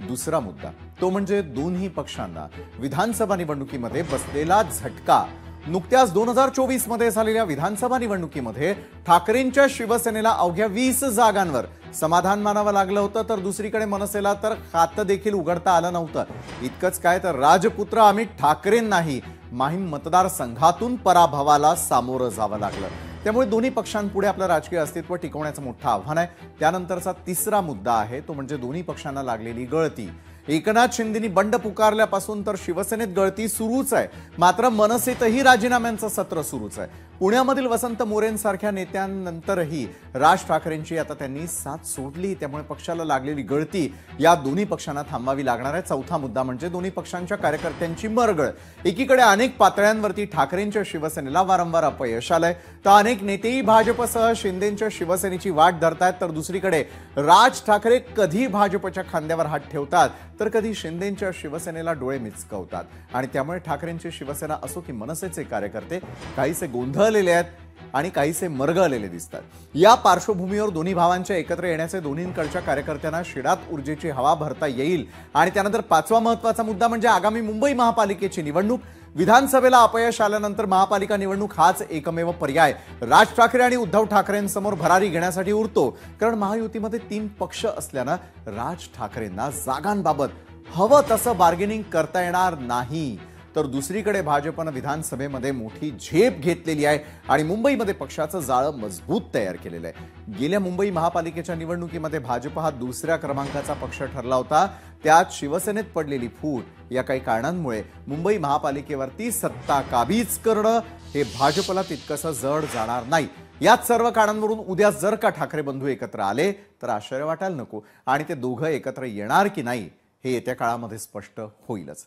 दुसरा मुद्दा, तो म्हणजे दोन्ही पक्षांना विधानसभा निवडणुकीमध्ये बसलेला झटका. नुकत्याच 2024 मध्ये झालेल्या विधानसभा निवडणुकीमध्ये ठाकरेंच्या शिवसेनेला अवघ्या 20 जागांवर समाधान मानावं लागलं होतं, तर दुसरीकडे मनसेला तर खातं देखील उघडता आलं नव्हतं. इतकंच काय, तर राजपुत्र अमित ठाकरेंनाही माहीम मतदारसंघातून पराभवाला सामोरं जावं लागलं. त्यामुळे दोन्ही पक्षांपुढे आपलं राजकीय अस्तित्व टिकवण्याचं मोठं आव्हान आहे. त्यानंतरचा तिसरा मुद्दा आहे तो म्हणजे दोन्ही पक्षांना लागलेली गळती. एकनाथ शिंदेंनी बंड पुकारल्यापासून तर शिवसेनेत गळती सुरूच आहे, मात्र मनसेतही राजीनाम्यांचं सत्र सुरूच आहे. पुण्यामधील वसंत मोरेंसारख्या नेत्यांनंतरही राज ठाकरेंची आता त्यांनी साथ सोडली. त्यामुळे पक्षाला लागलेली गळती या दोन्ही पक्षांना थांबवावी लागणार आहे. चौथा मुद्दा म्हणजे दोन्ही पक्षांच्या कार्यकर्त्यांची मरगळ. एकीकडे अनेक पातळ्यांवरती ठाकरेंच्या शिवसेनेला वारंवार अपयश आलंय, तर अनेक नेतेही भाजपसह शिंदेंच्या शिवसेनेची वाट धरतायत, तर दुसरीकडे राज ठाकरे कधी भाजपच्या खांद्यावर हात ठेवतात तर कधी शिंदेंच्या शिवसेनेला डोळे मिचकवतात. आणि त्यामुळे ठाकरेंची शिवसेना असो की मनसेचे कार्यकर्ते काहीसे गोंधळलेले आहेत आणि काहीसे मरगळलेले दिसतात. या पार्श्वभूमीवर दोन्ही भावांच्या एकत्र येण्याचे दोन्हीकडच्या कार्यकर्त्यांना शिडात ऊर्जेची हवा भरता येईल. आणि त्यानंतर पाचवा महत्वाचा मुद्दा म्हणजे आगामी मुंबई महापालिकेची निवडणूक. विधानसभेला अपयश आल्यानंतर महापालिका निवडणूक हाच एकमेव पर्याय राज ठाकरे आणि उद्धव ठाकरेंसमोर भरारी घेण्यासाठी उरतो. कारण महायुतीमध्ये 3 पक्ष असल्यानं राज ठाकरेंना जागांबाबत हवं तसं बार्गेनिंग करता येणार नाही. तर दुसरीकडे भाजपनं विधानसभेमध्ये मोठी झेप घेतलेली आहे आणि मुंबईमध्ये पक्षाचं जाळं मजबूत तयार केलेलं आहे. गेल्या मुंबई महापालिकेच्या निवडणुकीमध्ये भाजप हा दुसऱ्या क्रमांकाचा पक्ष ठरला होता. त्यात शिवसेनेत पडलेली फूट या काही कारणांमुळे मुंबई महापालिकेवरती सत्ता काबीज करणं हे भाजपला तितकंसं जड जाणार नाही. याच सर्व कारणांवरून उद्या जर का ठाकरे बंधू एकत्र आले तर आश्चर्य वाटायला नको, आणि ते दोघं एकत्र येणार की नाही हे येत्या काळामध्ये स्पष्ट होईलच.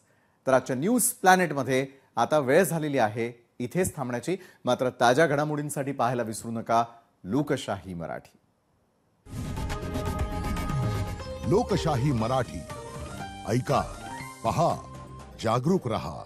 तर आजच्या न्यूज प्लॅनेटमध्ये आता वेळ झालेली आहे इथेच थांबण्याची. मात्र ताज्या घडामोडींसाठी पाहायला विसरू नका लोकशाही मराठी. लोकशाही मराठी ऐका, पहा, जागरूक रहा.